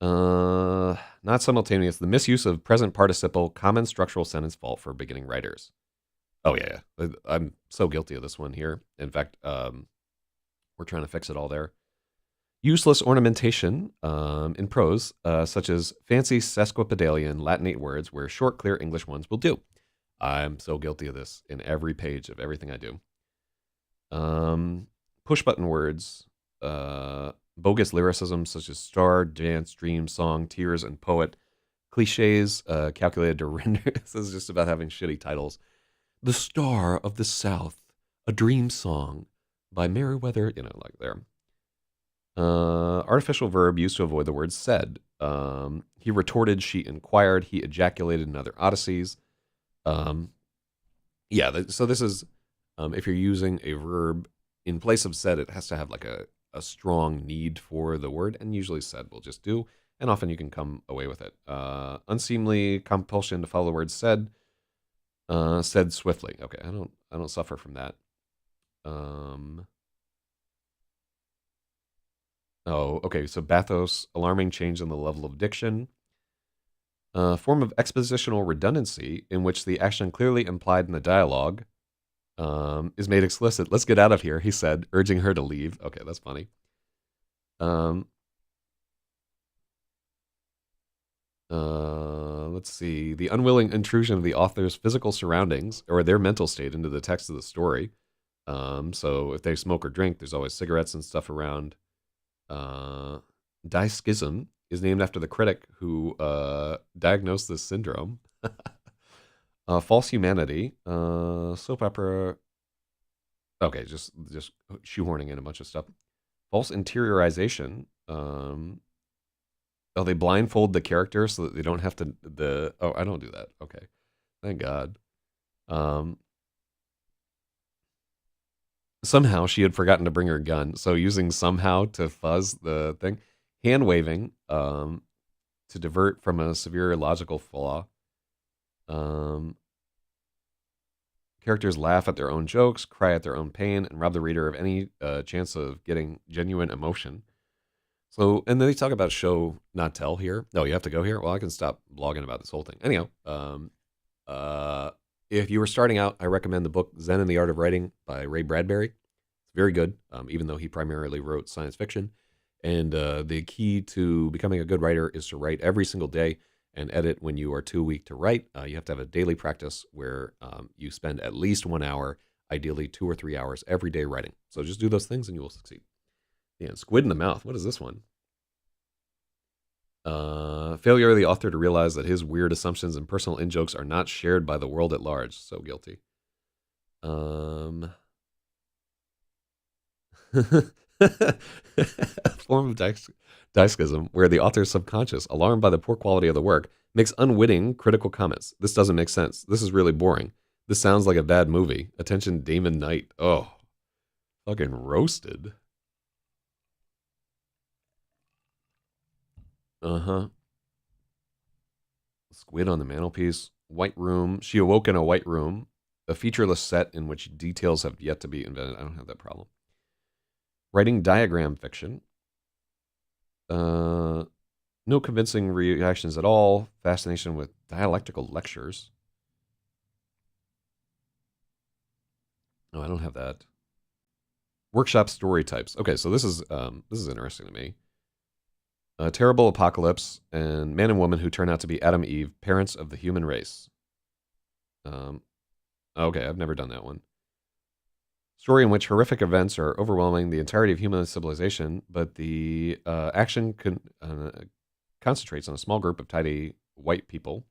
Not simultaneous. The misuse of present participle, common structural sentence fault for beginning writers. Oh, yeah. I'm so guilty of this one here. In fact, we're trying to fix it all there. Useless ornamentation in prose, such as fancy sesquipedalian Latinate words where short, clear English ones will do. I'm so guilty of this in every page of everything I do. Push-button words, bogus lyricism such as star, dance, dream, song, tears, and poet. Cliches calculated to render... This is just about having shitty titles. The Star of the South, a Dream Song by Meriwether, like there. Artificial verb used to avoid the word said. He retorted, she inquired, he ejaculated in other odysseys. So this is, if you're using a verb in place of said, it has to have like a strong need for the word, and usually said will just do, and often you can come away with it. Unseemly compulsion to follow the word said. Said swiftly. Okay, I don't suffer from that. Oh, okay. So bathos, alarming change in the level of diction. Form of expositional redundancy in which the action clearly implied in the dialogue is made explicit. Let's get out of here, he said, urging her to leave. Okay, that's funny. Let's see. The unwilling intrusion of the author's physical surroundings or their mental state into the text of the story. So if they smoke or drink, there's always cigarettes and stuff around. Dyskism is named after the critic who diagnosed this syndrome. False humanity, soap opera. Okay, just shoehorning in a bunch of stuff. False interiorization. They blindfold the character so that they don't have to. I don't do that. Okay, thank God. Somehow she had forgotten to bring her gun, so using somehow to fuzz the thing, hand waving, to divert from a severe logical flaw. Characters laugh at their own jokes, cry at their own pain, and rob the reader of any chance of getting genuine emotion. So, and then they talk about show, not tell here. No, you have to go here. Well, I can stop blogging about this whole thing. Anyhow, if you were starting out, I recommend the book Zen and the Art of Writing by Ray Bradbury. It's very good, even though he primarily wrote science fiction. And the key to becoming a good writer is to write every single day and edit when you are too weak to write. You have to have a daily practice where you spend at least 1 hour, ideally 2 or 3 hours every day writing. So just do those things and you will succeed. Yeah, squid in the mouth. What is this one? Failure of the author to realize that his weird assumptions and personal in-jokes are not shared by the world at large. So guilty. A form of dyskism where the author's subconscious, alarmed by the poor quality of the work, makes unwitting critical comments. This doesn't make sense. This is really boring. This sounds like a bad movie. Attention, Damon Knight. Oh, fucking roasted. Squid on the mantelpiece. White room. She awoke in a white room. A featureless set in which details have yet to be invented. I don't have that problem. Writing diagram fiction. No convincing reactions at all. Fascination with dialectical lectures. No, I don't have that. Workshop story types. Okay, so this is interesting to me. A terrible apocalypse and man and woman who turn out to be Adam and Eve, parents of the human race. Okay, I've never done that one. Story in which horrific events are overwhelming the entirety of human civilization, but the action concentrates on a small group of tidy white people.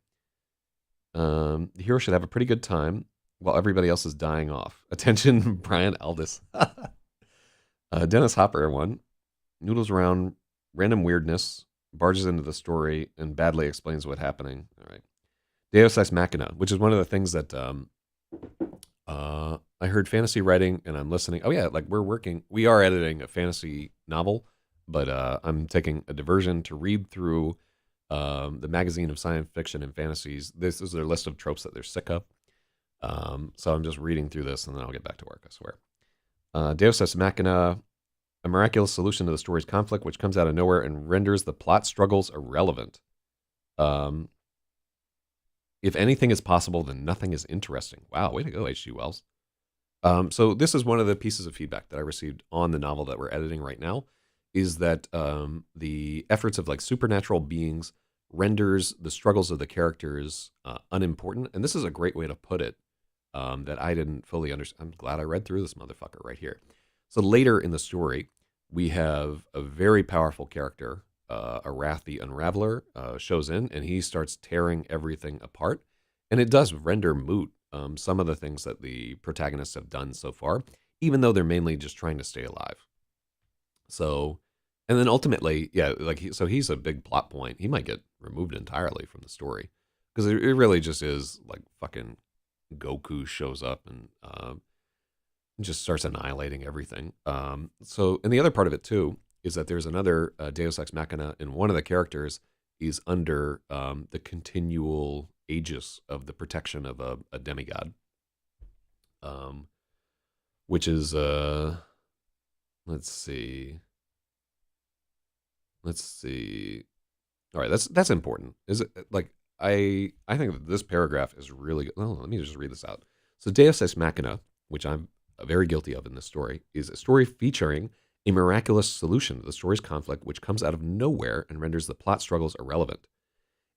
The hero should have a pretty good time while everybody else is dying off. Attention, Brian Aldiss. Dennis Hopper one. Noodles around random weirdness, barges into the story, and badly explains what's happening. All right. Deus Ex Machina, which is one of the things that I heard fantasy writing, and I'm listening. Oh yeah, like we are editing a fantasy novel, but I'm taking a diversion to read through the magazine of science fiction and fantasies. This is their list of tropes that they're sick of. So I'm just reading through this, and then I'll get back to work, I swear. Deus Ex Machina, a miraculous solution to the story's conflict, which comes out of nowhere and renders the plot struggles irrelevant. If anything is possible, then nothing is interesting. Wow, way to go, H.G. Wells. So this is one of the pieces of feedback that I received on the novel that we're editing right now, is that the efforts of like supernatural beings renders the struggles of the characters unimportant. And this is a great way to put it that I didn't fully understand. I'm glad I read through this motherfucker right here. So later in the story, we have a very powerful character, Arath the Unraveler, shows in, and he starts tearing everything apart. And it does render moot some of the things that the protagonists have done so far, even though they're mainly just trying to stay alive. So, and then ultimately, yeah, so he's a big plot point. He might get removed entirely from the story because it really just is like fucking Goku shows up and just starts annihilating everything. So, and the other part of it too is that there's another Deus Ex Machina, and one of the characters is under the continual aegis of the protection of a demigod, which is let's see. All right, that's important. Is it like I think that this paragraph is really good. Oh, let me just read this out. So Deus Ex Machina, which I'm very guilty of in this story, is a story featuring a miraculous solution to the story's conflict, which comes out of nowhere and renders the plot struggles irrelevant.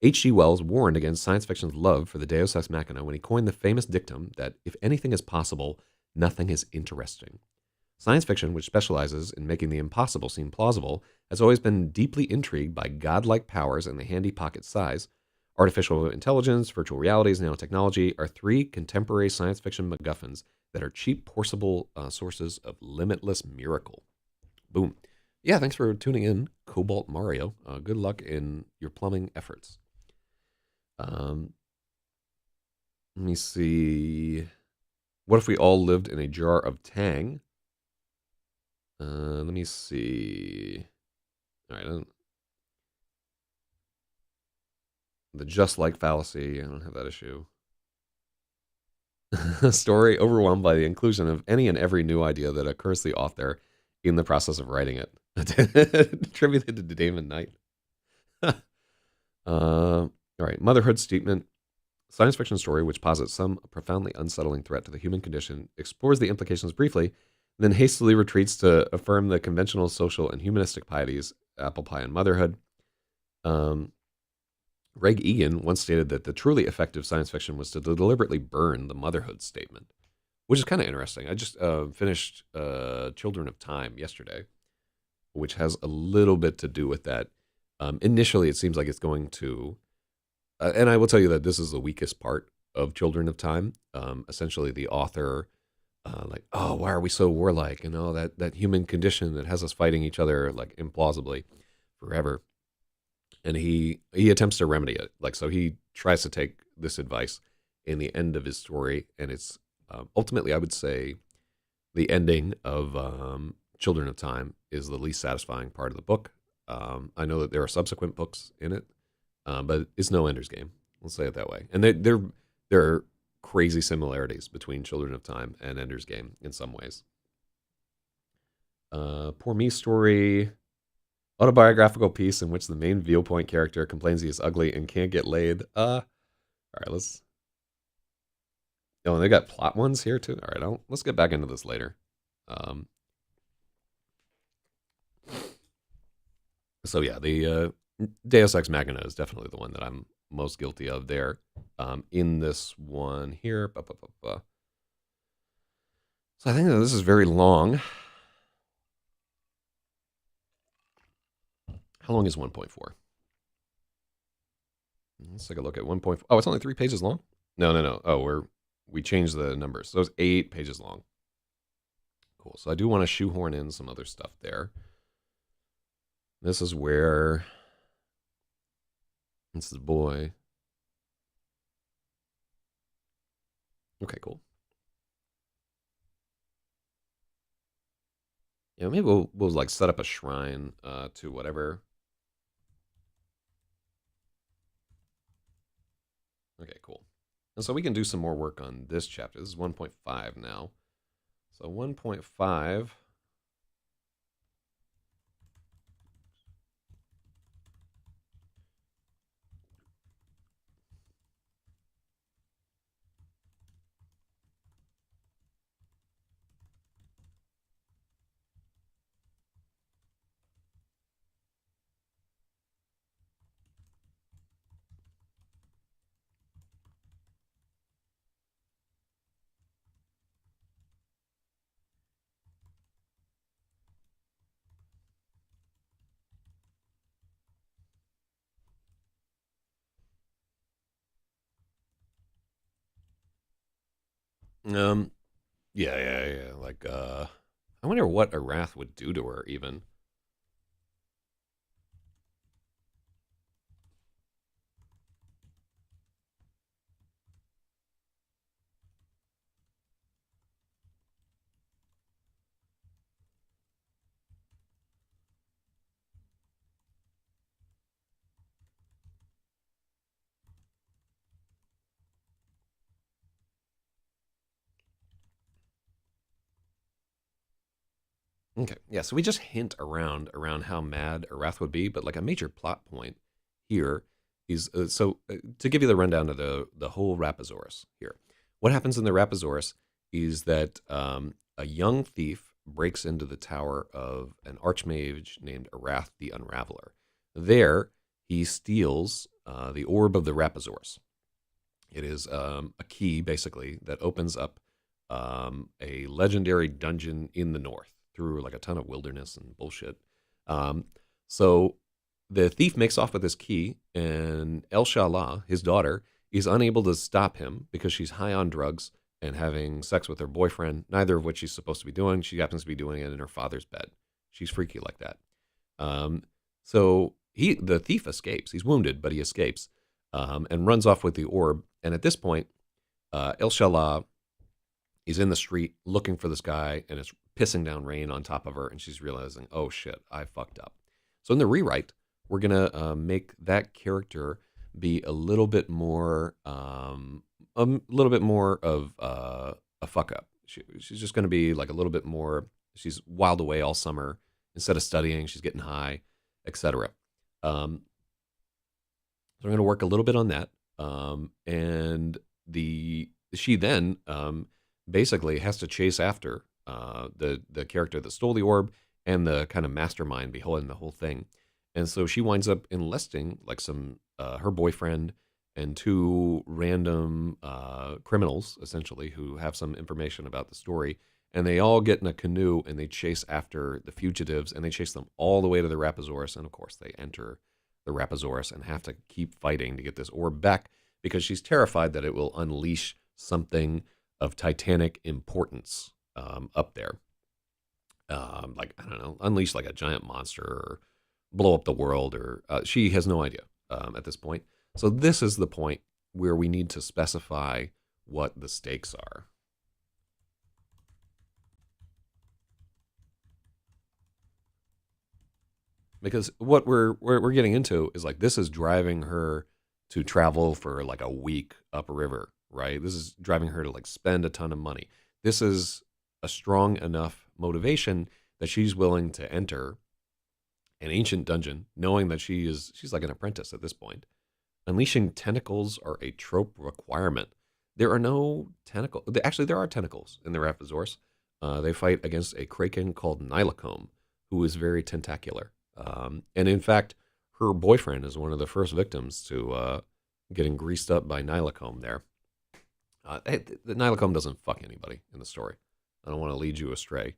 H.G. Wells warned against science fiction's love for the Deus Ex Machina when he coined the famous dictum that if anything is possible, nothing is interesting. Science fiction, which specializes in making the impossible seem plausible, has always been deeply intrigued by godlike powers and the handy pocket size. Artificial intelligence, virtual realities, nanotechnology are three contemporary science fiction MacGuffins that are cheap, portable sources of limitless miracle. Boom. Yeah, thanks for tuning in, Cobalt Mario. Good luck in your plumbing efforts. Let me see. What if we all lived in a jar of Tang? Let me see. All right. The just like fallacy. I don't have that issue. Story overwhelmed by the inclusion of any and every new idea that occurs to the author in the process of writing it. Attributed to Damon Knight. All right. Motherhood Statement. Science fiction story which posits some profoundly unsettling threat to the human condition, explores the implications briefly, then hastily retreats to affirm the conventional social and humanistic pieties, apple pie and motherhood. Greg Egan once stated that the truly effective science fiction was to deliberately burn the motherhood statement, which is kind of interesting. I just finished Children of Time yesterday, which has a little bit to do with that. Initially, it seems like it's going to, and I will tell you that this is the weakest part of Children of Time. Essentially, the author, like, oh, why are we so warlike? And all that human condition that has us fighting each other like implausibly forever. And he attempts to remedy it. Like, so he tries to take this advice in the end of his story, and it's ultimately, I would say, the ending of Children of Time is the least satisfying part of the book. I know that there are subsequent books in it, but it's no Ender's Game. Let's say it that way. And there are crazy similarities between Children of Time and Ender's Game in some ways. Poor Me story. Autobiographical piece in which the main viewpoint character complains he is ugly and can't get laid. All right, let's. Oh, and they got plot ones here too. All right, let's get back into this later. So yeah, the Deus Ex Machina is definitely the one that I'm most guilty of there. In this one here, so I think that this is very long. How long is 1.4? Let's take a look at 1.4. Oh, it's only 3 pages long? No. Oh, we changed the numbers. So it's 8 pages long. Cool. So I do want to shoehorn in some other stuff there. This is where... This is boy. Okay, cool. Yeah, maybe we'll like set up a shrine to whatever. Okay, cool. And so we can do some more work on this chapter. This is 1.5 now. So 1.5. Yeah. Like, I wonder what Arath would do to her, even. Okay, yeah, so we just hint around how mad Arath would be, but like a major plot point here is to give you the rundown of the whole Rapasaurus here. What happens in the Rapasaurus is that a young thief breaks into the tower of an archmage named Arath the Unraveler. There, he steals the Orb of the Rapasaurus. It is a key, basically, that opens up a legendary dungeon in the north through like a ton of wilderness and bullshit. Um, so the thief makes off with this key, and El Shala, his daughter, is unable to stop him because she's high on drugs and having sex with her boyfriend, neither of which she's supposed to be doing. She happens to be doing it in her father's bed. She's freaky like that. Um, so the thief escapes. He's wounded, but he escapes and runs off with the orb. And at this point, El Shala is in the street looking for this guy, and it's pissing down rain on top of her, and she's realizing, oh shit, I fucked up. So in the rewrite, we're gonna make that character be a little bit more of a fuck up. She's just gonna be like a little bit more. She's wild away all summer. Instead of studying, she's getting high, etc. So I'm going to work a little bit on that, and she then basically has to chase after the character that stole the orb and the kind of mastermind behind the whole thing. And so she winds up enlisting like some her boyfriend and two random criminals, essentially, who have some information about the story. And they all get in a canoe and they chase after the fugitives, and they chase them all the way to the Rapasaurus. And of course, they enter the Rapasaurus and have to keep fighting to get this orb back because she's terrified that it will unleash something of titanic importance up there. Like, I don't know, unleash like a giant monster or blow up the world, or she has no idea at this point. So this is the point where we need to specify what the stakes are. Because what we're getting into is like, this is driving her to travel for like a week upriver, right? This is driving her to like spend a ton of money. This is a strong enough motivation that she's willing to enter an ancient dungeon, knowing that she's like an apprentice at this point. Unleashing tentacles are a trope requirement. There are no tentacles. Actually, there are tentacles in the Rapasaurus. They fight against a kraken called Nilacombe, who is very tentacular. And in fact, her boyfriend is one of the first victims to getting greased up by Nilacombe there. The Nilacombe doesn't fuck anybody in the story. I don't want to lead you astray.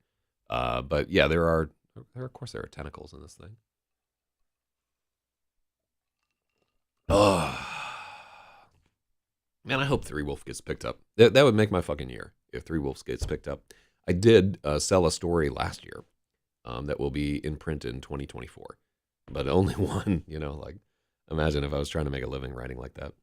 But yeah, of course, there are tentacles in this thing. Oh, man, I hope Three Wolf gets picked up. That would make my fucking year if Three Wolves gets picked up. I did sell a story last year that will be in print in 2024, but only one. Like, imagine if I was trying to make a living writing like that.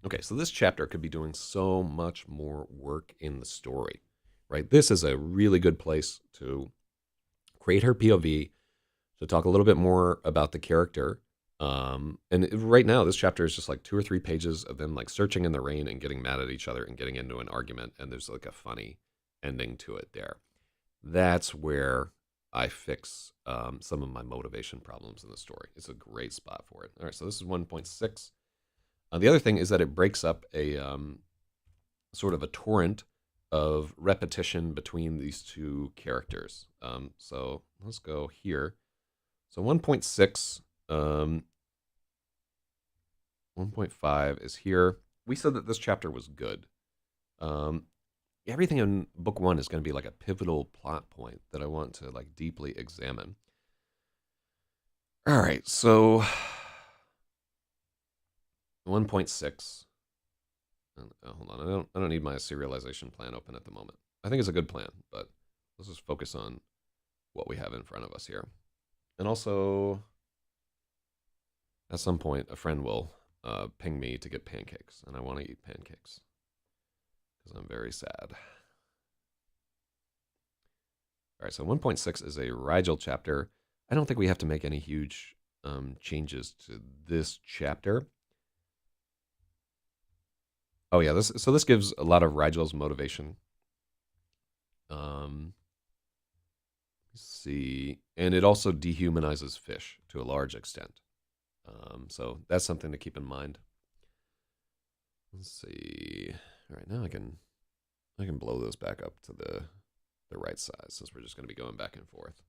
Okay, so this chapter could be doing so much more work in the story, right? This is a really good place to create her POV, to talk a little bit more about the character. And right now, this chapter is just like 2 or 3 pages of them like searching in the rain and getting mad at each other and getting into an argument. And there's like a funny ending to it there. That's where I fix some of my motivation problems in the story. It's a great spot for it. All right, so this is 1.6. The other thing is that it breaks up a sort of a torrent of repetition between these two characters. So let's go here. So 1.6, 1.5 is here. We said that this chapter was good. Everything in book 1 is going to be like a pivotal plot point that I want to like deeply examine. All right, so 1.6. Hold on, I don't need my serialization plan open at the moment. I think it's a good plan, but let's just focus on what we have in front of us here. And also, at some point, a friend will ping me to get pancakes, and I want to eat pancakes because I'm very sad. All right, so 1.6 is a Rigel chapter. I don't think we have to make any huge changes to this chapter. Oh yeah, this gives a lot of Rigel's motivation. Let's see, and it also dehumanizes fish to a large extent. So that's something to keep in mind. Let's see. All right, now I can blow those back up to the right size since we're just going to be going back and forth.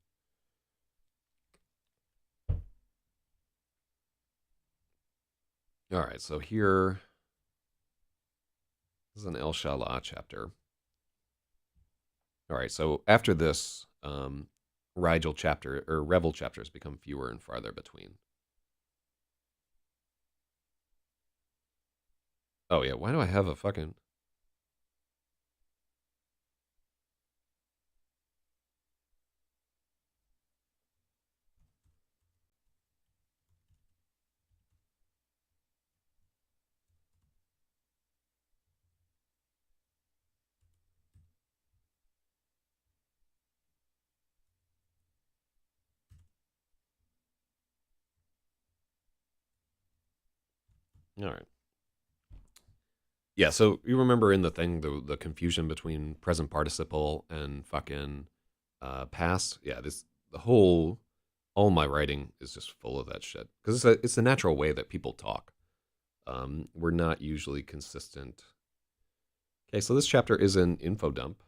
All right, so here, this is an El Shalah chapter. All right, so after this, Rigel chapter or Revel chapters become fewer and farther between. Oh yeah, why do I have a fucking? All right. Yeah, so you remember in the thing the confusion between present participle and fucking past? Yeah, this the whole all my writing is just full of that shit because it's a natural way that people talk. We're not usually consistent. Okay, so this chapter is an info dump.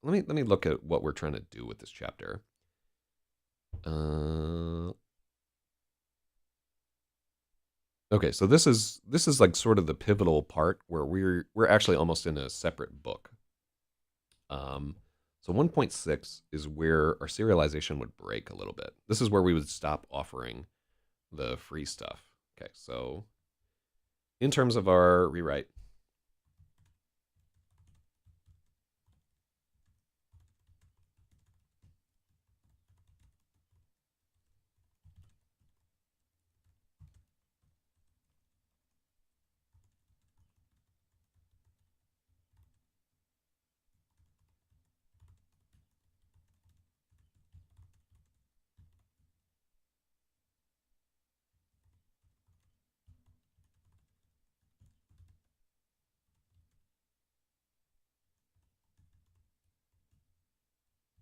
Let me look at what we're trying to do with this chapter. Okay, so this is like sort of the pivotal part where we're actually almost in a separate book. So 1.6 is where our serialization would break a little bit. This is where we would stop offering the free stuff. Okay, so in terms of our rewrite,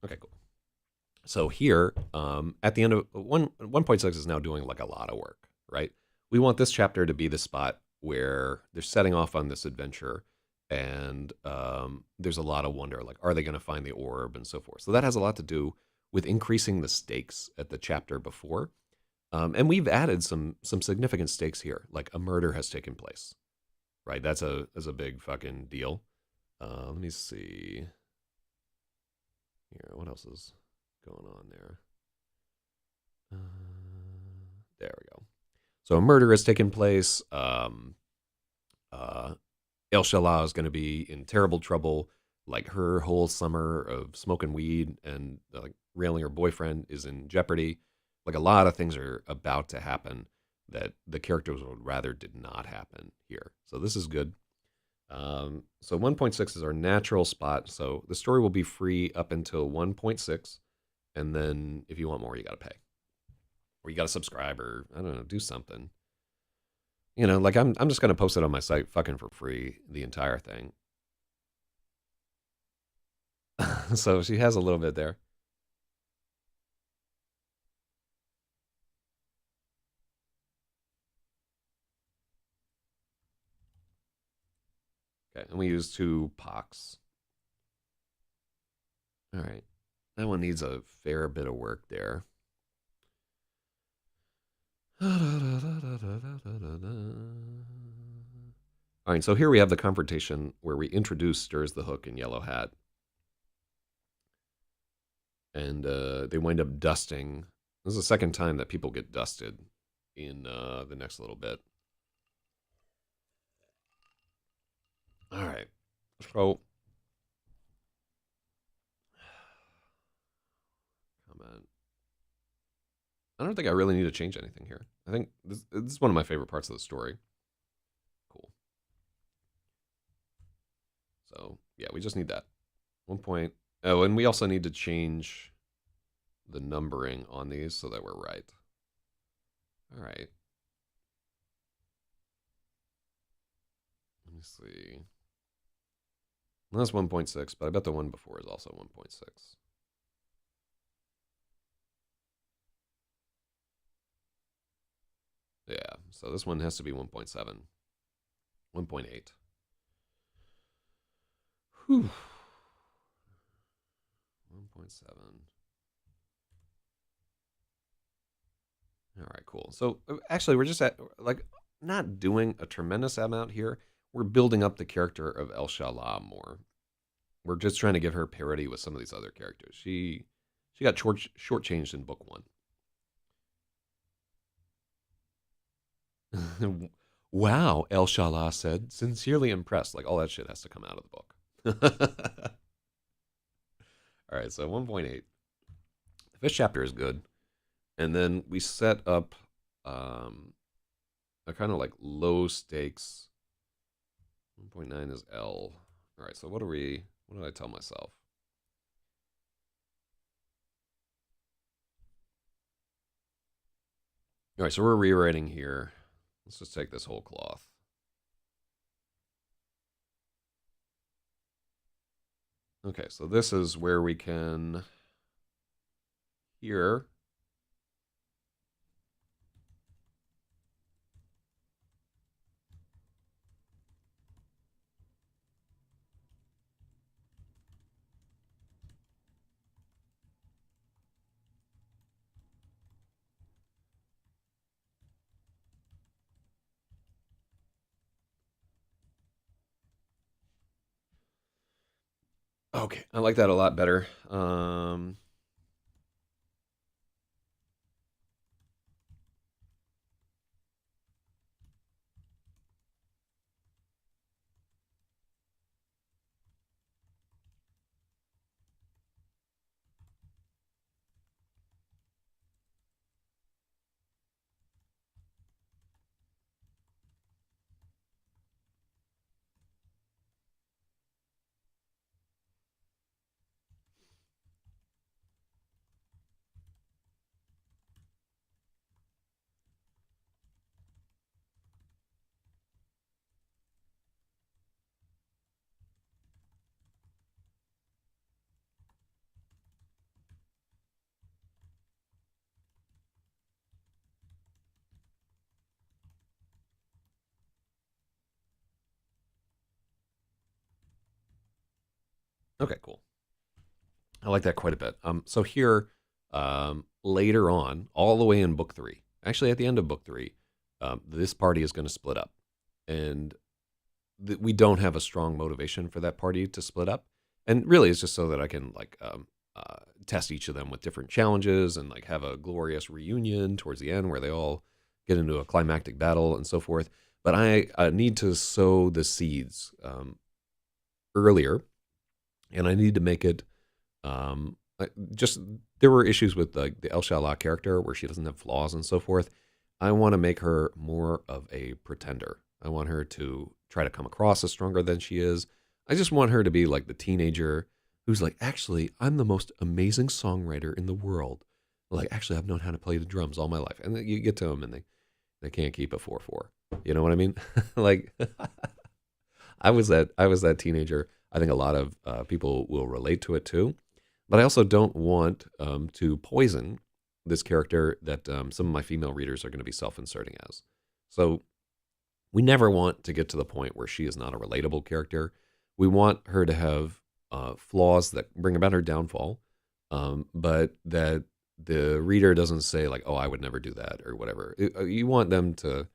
okay, cool. So here, at the end of 1.6 is now doing like a lot of work, right? We want this chapter to be the spot where they're setting off on this adventure, and there's a lot of wonder, like are they going to find the orb and so forth. So that has a lot to do with increasing the stakes at the chapter before, and we've added some significant stakes here, like a murder has taken place, right? That's a big fucking deal. Let me see here. What else is going on there? There we go. So a murder has taken place. El Shalah is going to be in terrible trouble. Like her whole summer of smoking weed and like railing her boyfriend is in jeopardy. Like a lot of things are about to happen that the characters would rather did not happen here. So this is good. So 1.6 is our natural spot. So the story will be free up until 1.6. And then if you want more, you got to pay. Or you got to subscribe or, I don't know, do something. You know, like I'm just going to post it on my site fucking for free, the entire thing. So she has a little bit there. Okay, and we use 2 pox. All right. That one needs a fair bit of work there. All right, so here we have the confrontation where we introduce Stirs the Hook and Yellow Hat. And they wind up dusting. This is the second time that people get dusted in the next little bit. All right. So, comment. I don't think I really need to change anything here. I think this is one of my favorite parts of the story. Cool. So, yeah, we just need that. 1 point. Oh, and we also need to change the numbering on these so that we're right. All right. Let me see. Well, that's 1.6, but I bet the one before is also 1.6. Yeah, so this one has to be 1.7. 1.8. Whew. 1.7. All right, cool. So actually, we're just at like not doing a tremendous amount here. We're building up the character of El Shala more. We're just trying to give her parity with some of these other characters. She got shortchanged in book one. Wow, El Shala said, sincerely impressed. Like all that shit has to come out of the book. All right, so 1.8. The fish chapter is good. And then we set up a kind of like low stakes. 1.9 is L. All right, so what did I tell myself? All right, so we're rewriting here. Let's just take this whole cloth. Okay, so this is where we can here. Okay, I like that a lot better. Okay, cool. I like that quite a bit. So here, later on, all the way in book three, actually at the end of book three, this party is going to split up, and we don't have a strong motivation for that party to split up. And really, it's just so that I can like test each of them with different challenges and like have a glorious reunion towards the end where they all get into a climactic battle and so forth. But I need to sow the seeds earlier, and I need to make it just there were issues with like the El Shala character where she doesn't have flaws and so forth. I want to make her more of a pretender. I want her to try to come across as stronger than she is. I just want her to be like the teenager who's like, actually, I'm the most amazing songwriter in the world. Like, actually, I've known how to play the drums all my life. And then you get to them and they can't keep a 4/4. You know what I mean? Like, I was that teenager. I think a lot of people will relate to it too. But I also don't want to poison this character that some of my female readers are going to be self-inserting as. So we never want to get to the point where she is not a relatable character. We want her to have flaws that bring about her downfall, but that the reader doesn't say like, "Oh, I would never do that" or whatever. You want them to,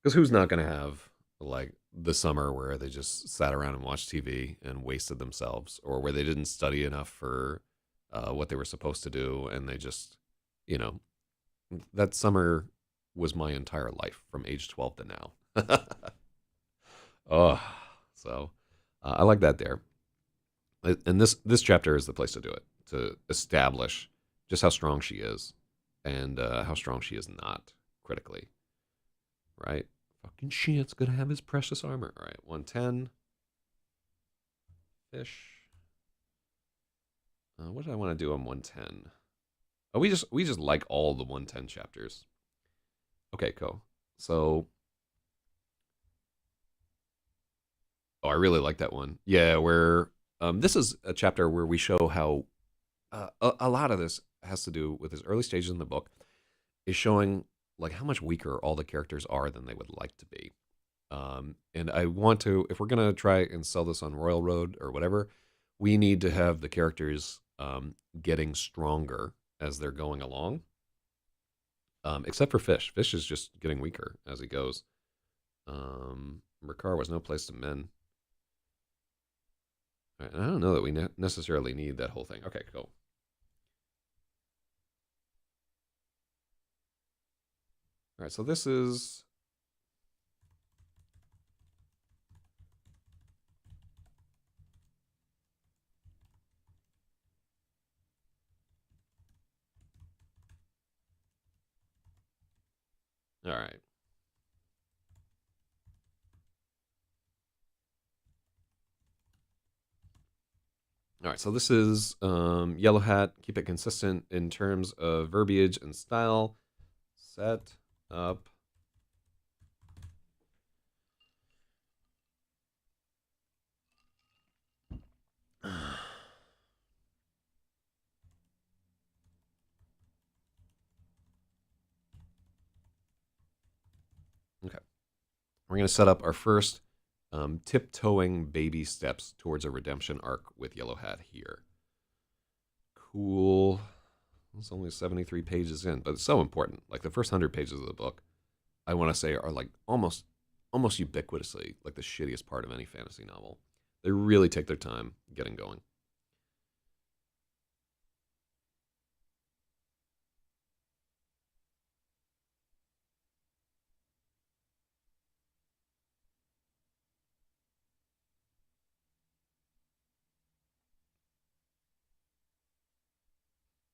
because who's not going to have like the summer where they just sat around and watched TV and wasted themselves, or where they didn't study enough for what they were supposed to do, and they just, you know, that summer was my entire life from age 12 to now. Oh, so I like that there. And this chapter is the place to do it, to establish just how strong she is and how strong she is not critically, right? Fucking shit's gonna have his precious armor. All right, 110. Fish. What do I want to do on 110? Oh, we just like all the 110 chapters. Okay, cool. So, oh, I really like that one. Yeah, where this is a chapter where we show how a lot of this has to do with his early stages in the book is showing like how much weaker all the characters are than they would like to be. And I want to, if we're gonna try and sell this on Royal Road or whatever, we need to have the characters getting stronger as they're going along. Except for Fish. Fish is just getting weaker as he goes. Ricard was no place to mend. Right, I don't know that we necessarily need that whole thing. Okay, cool. All right, so this is all right. All right, so this is Yellow Hat. Keep it consistent in terms of verbiage and style. Set up. Okay, we're going to set up our first tiptoeing baby steps towards a redemption arc with Yellow Hat here. Cool. It's only 73 pages in, but it's so important. Like the first 100 pages of the book, I want to say are like almost ubiquitously like the shittiest part of any fantasy novel. They really take their time getting going.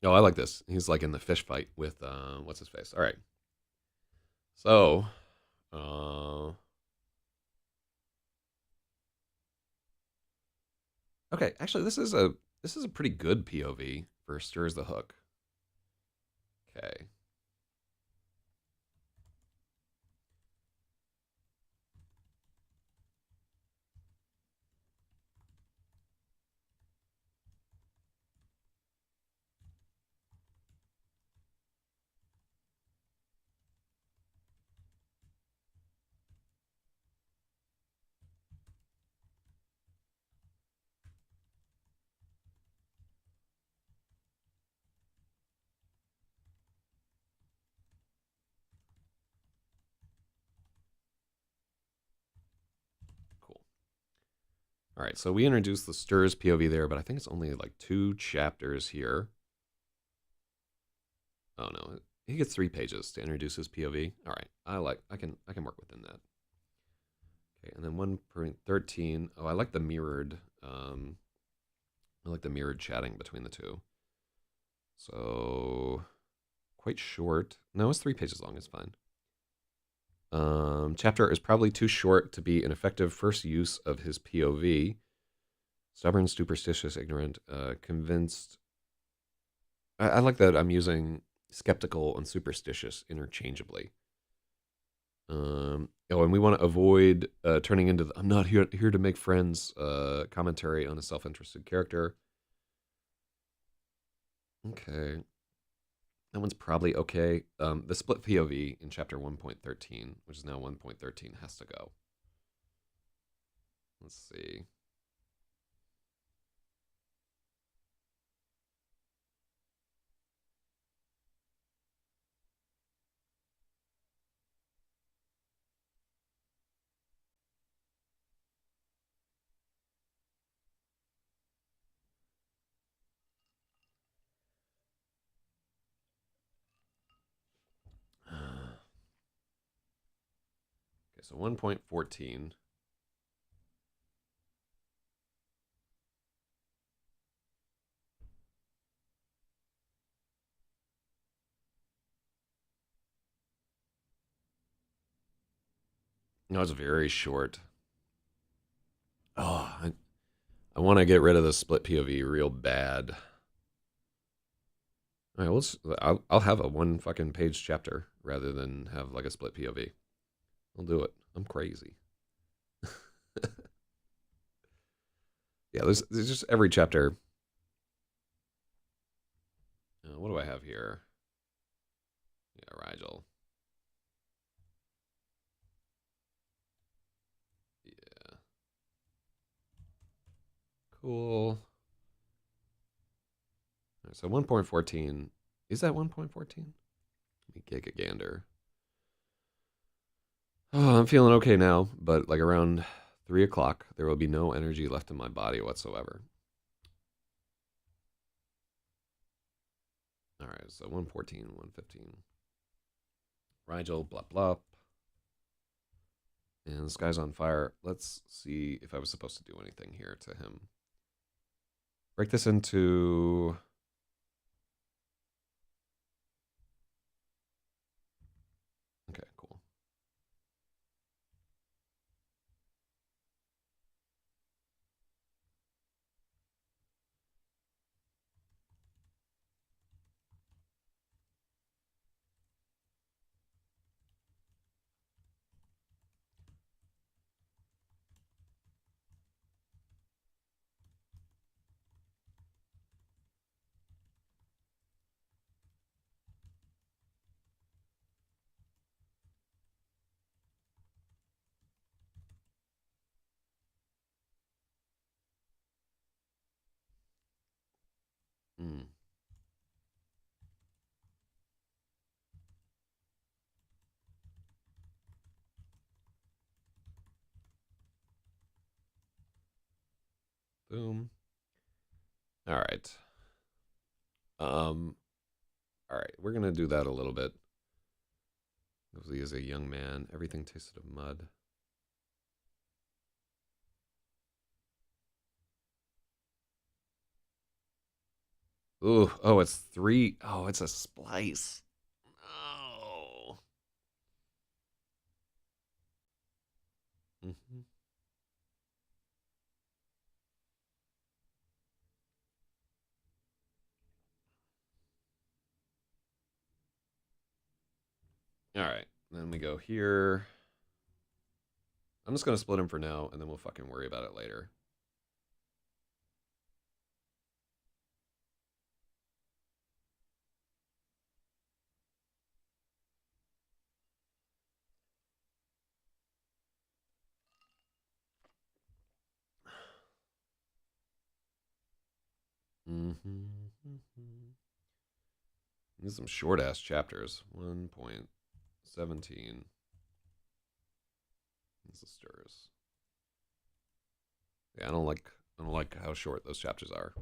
Oh, I like this. He's like in the fish fight with what's his face. All right. So, uh okay, actually this is a pretty good POV for Stirs the Hook. Okay. Cool. All right, so we introduced the Stirs POV there, but I think it's only like 2 chapters here. Oh no, he gets 3 pages to introduce his POV. All right, I can work within that. Okay, and then 1.13. Oh, I like the mirrored. I like the mirrored chatting between the two. So quite short. No, it's 3 pages long. It's fine. Chapter is probably too short to be an effective first use of his POV. Stubborn, superstitious, ignorant, convinced. I like that I'm using skeptical and superstitious interchangeably. Oh, and we want to avoid turning into the, "I'm not here to make friends" commentary on a self-interested character. Okay, that one's probably okay. The split POV in chapter 1.13, which is now 1.13, has to go. Let's see. Okay, so 1.14. No, it's very short. Oh, I want to get rid of the split POV real bad. All right, I'll have a one fucking page chapter rather than have like a split POV. I'll do it. I'm crazy. Yeah, there's just every chapter. What do I have here? Yeah, Rigel. Yeah, cool. All right, so 1.14. Is that 1.14? Let me kick a gander. Oh, I'm feeling okay now, but like around 3 o'clock, there will be no energy left in my body whatsoever. All right, so 114, 115. Rigel, blah, blah. And this guy's on fire. Let's see if I was supposed to do anything here to him. Break this into... Okay, cool. Mm. Boom. All right. Um, all right, we're gonna do that a little bit. Hopefully, as a young man, everything tasted of mud. Ooh, oh, it's three. Oh, it's a splice. Oh. Mm-hmm. All right, then we go here. I'm just gonna split them for now, and then we'll fucking worry about it later. Mm-hmm. Mm-hmm. These are some short ass chapters. 1.17. This is stirs. Yeah, I don't like how short those chapters are.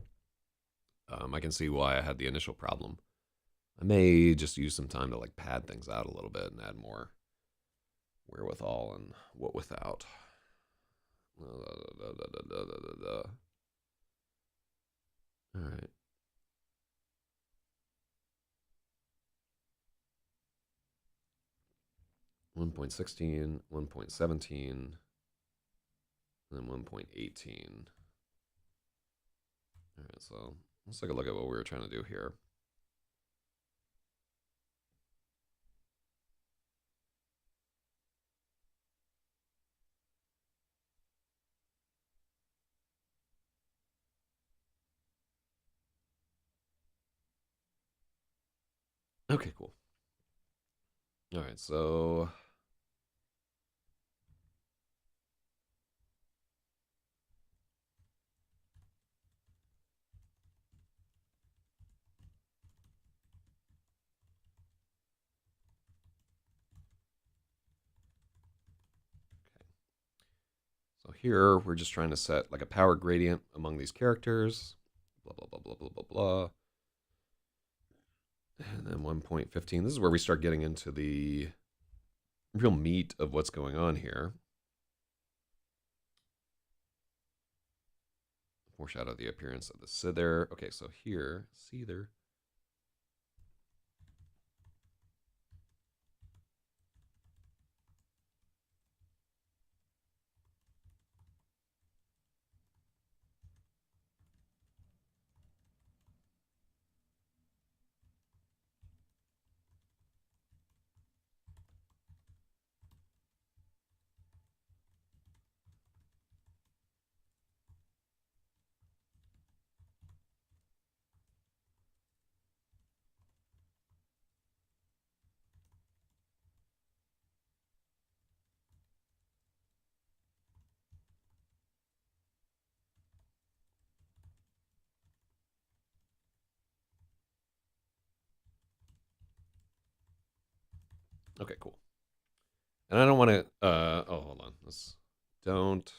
I can see why I had the initial problem. I may just use some time to like pad things out a little bit and add more wherewithal and what without. All right. 1.16, 1.17, and then 1.18. All right, so let's take a look at what we were trying to do here. Okay, cool. All right, so so here we're just trying to set like a power gradient among these characters. Blah blah blah blah blah blah blah. And then 1.15. This is where we start getting into the real meat of what's going on here. Foreshadow the appearance of the Sither. Okay, so here, Seether. Okay, cool. And I don't want to. Oh, hold on. Let's don't.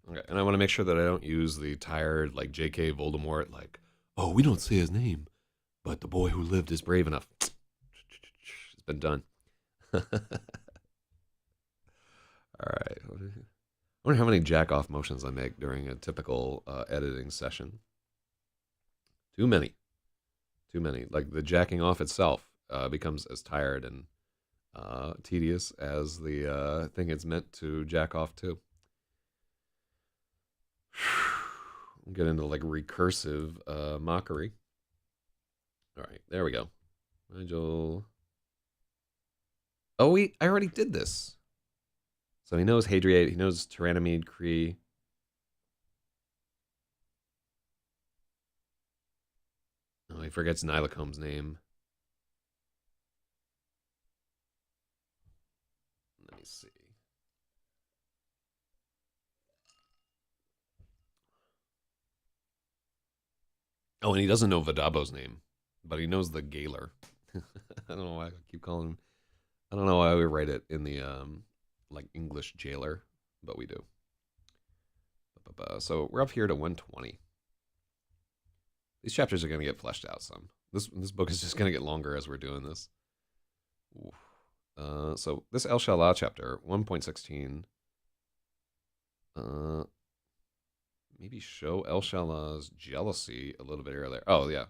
Okay, and I want to make sure that I don't use the tired like J.K. Voldemort like, oh, we don't say his name, but the boy who lived is brave enough. It's been done. All right. I wonder how many jack off motions I make during a typical editing session. Too many. Too many. Like the jacking off itself becomes as tired and tedious as the thing it's meant to jack off to. Get into like recursive mockery. All right, there we go. Nigel. Oh, I already did this. So he knows Hadriate, he knows Tyrannomede, Kree. Oh, he forgets Nylacomb's name. Let me see. Oh, and he doesn't know Vadabo's name, but he knows the Galar. I don't know why I keep calling him. I don't know why we write it in the like English jailer, but we do. So we're up here to 120. These chapters are going to get fleshed out some. This book is just going to get longer as we're doing this. So this El Shalah chapter 1.16. Maybe show El Shalah's jealousy a little bit earlier. Oh yeah.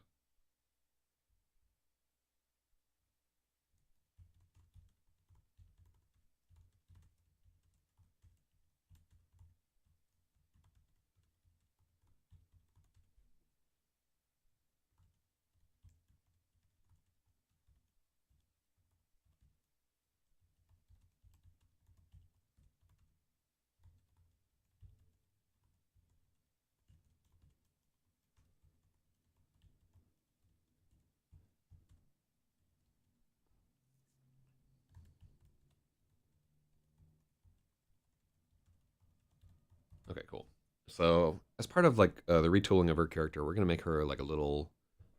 Okay, cool. So as part of like the retooling of her character, we're gonna make her like a little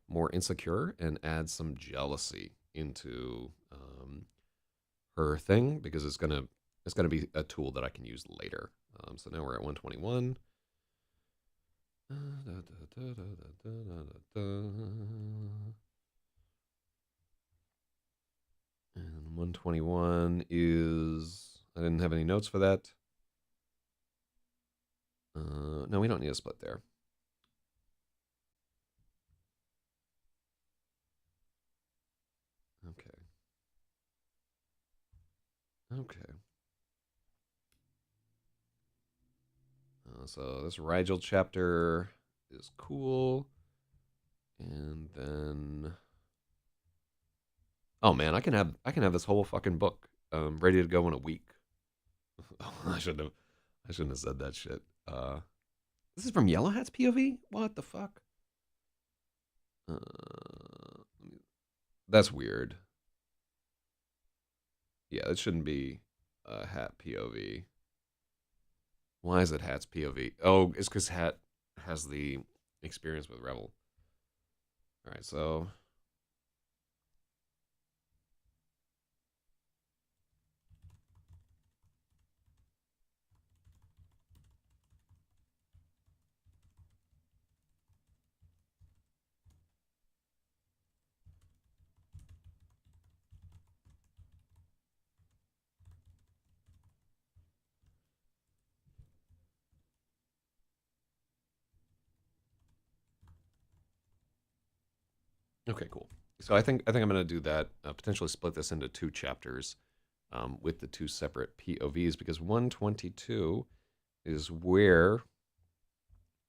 more insecure and add some jealousy into her thing because it's gonna be a tool that I can use later. So now we're at 121. And 121 is I didn't have any notes for that. No, we don't need a split there. Okay. Okay. So this Rigel chapter is cool. And then oh man, I can have this whole fucking book ready to go in a week. Oh, I shouldn't have said that shit. This is from Yellow Hat's POV? What the fuck? Uh, that's weird. Yeah, it shouldn't be Hat POV. Why is it Hat's POV? Oh, it's because Hat has the experience with Rebel. All right, so okay, cool. So I think I'm gonna do that. Potentially split this into two chapters with the two separate POVs because 122 is where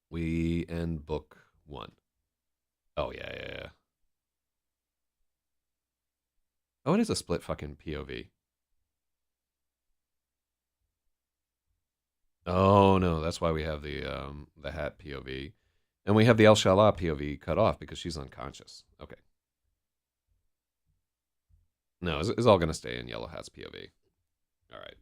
we end book one. Oh yeah, yeah, yeah. Oh, it is a split fucking POV. Oh no, that's why we have the Hat POV, and we have the El Shalah POV cut off because she's unconscious. Okay, no, it's all gonna stay in Yellow Hat's POV. All right.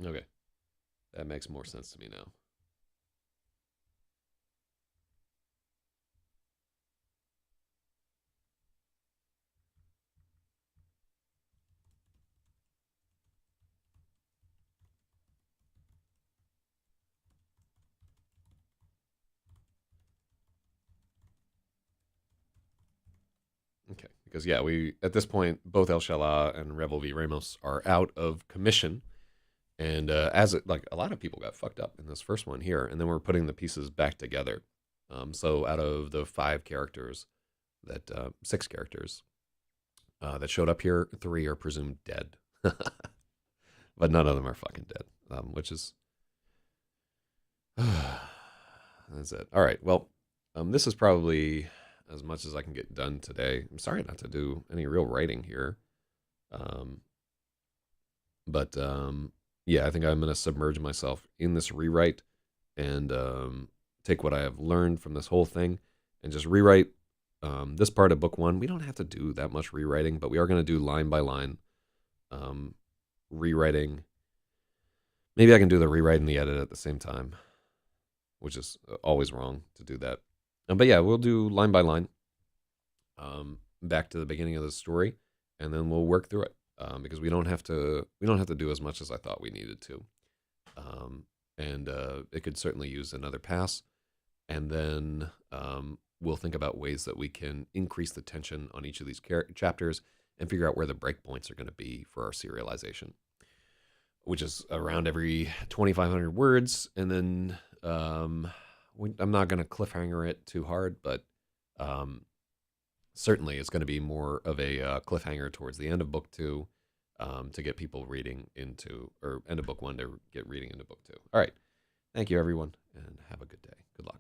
Okay. That makes more sense to me now. Okay. Because yeah, we at this point both El Shala and Rebel V Ramos are out of commission, and as it like a lot of people got fucked up in this first one here, and then we're putting the pieces back together. So out of the five characters that six characters that showed up here, three are presumed dead, but none of them are fucking dead, which is that's it. All right. Well, this is probably as much as I can get done today. I'm sorry not to do any real writing here. Um, but yeah, I think I'm going to submerge myself in this rewrite and take what I have learned from this whole thing and just rewrite this part of book one. We don't have to do that much rewriting, but we are going to do line by line um, rewriting. Maybe I can do the rewrite and the edit at the same time, which is always wrong to do that. But yeah, we'll do line by line, back to the beginning of the story, and then we'll work through it because we don't have to do as much as I thought we needed to, and it could certainly use another pass, and then we'll think about ways that we can increase the tension on each of these chapters and figure out where the breakpoints are going to be for our serialization, which is around every 2,500 words, and then I'm not going to cliffhanger it too hard, but um, certainly it's going to be more of a cliffhanger towards the end of book two to get people reading into, or end of book one to get reading into book two. All right. Thank you, everyone, and have a good day. Good luck.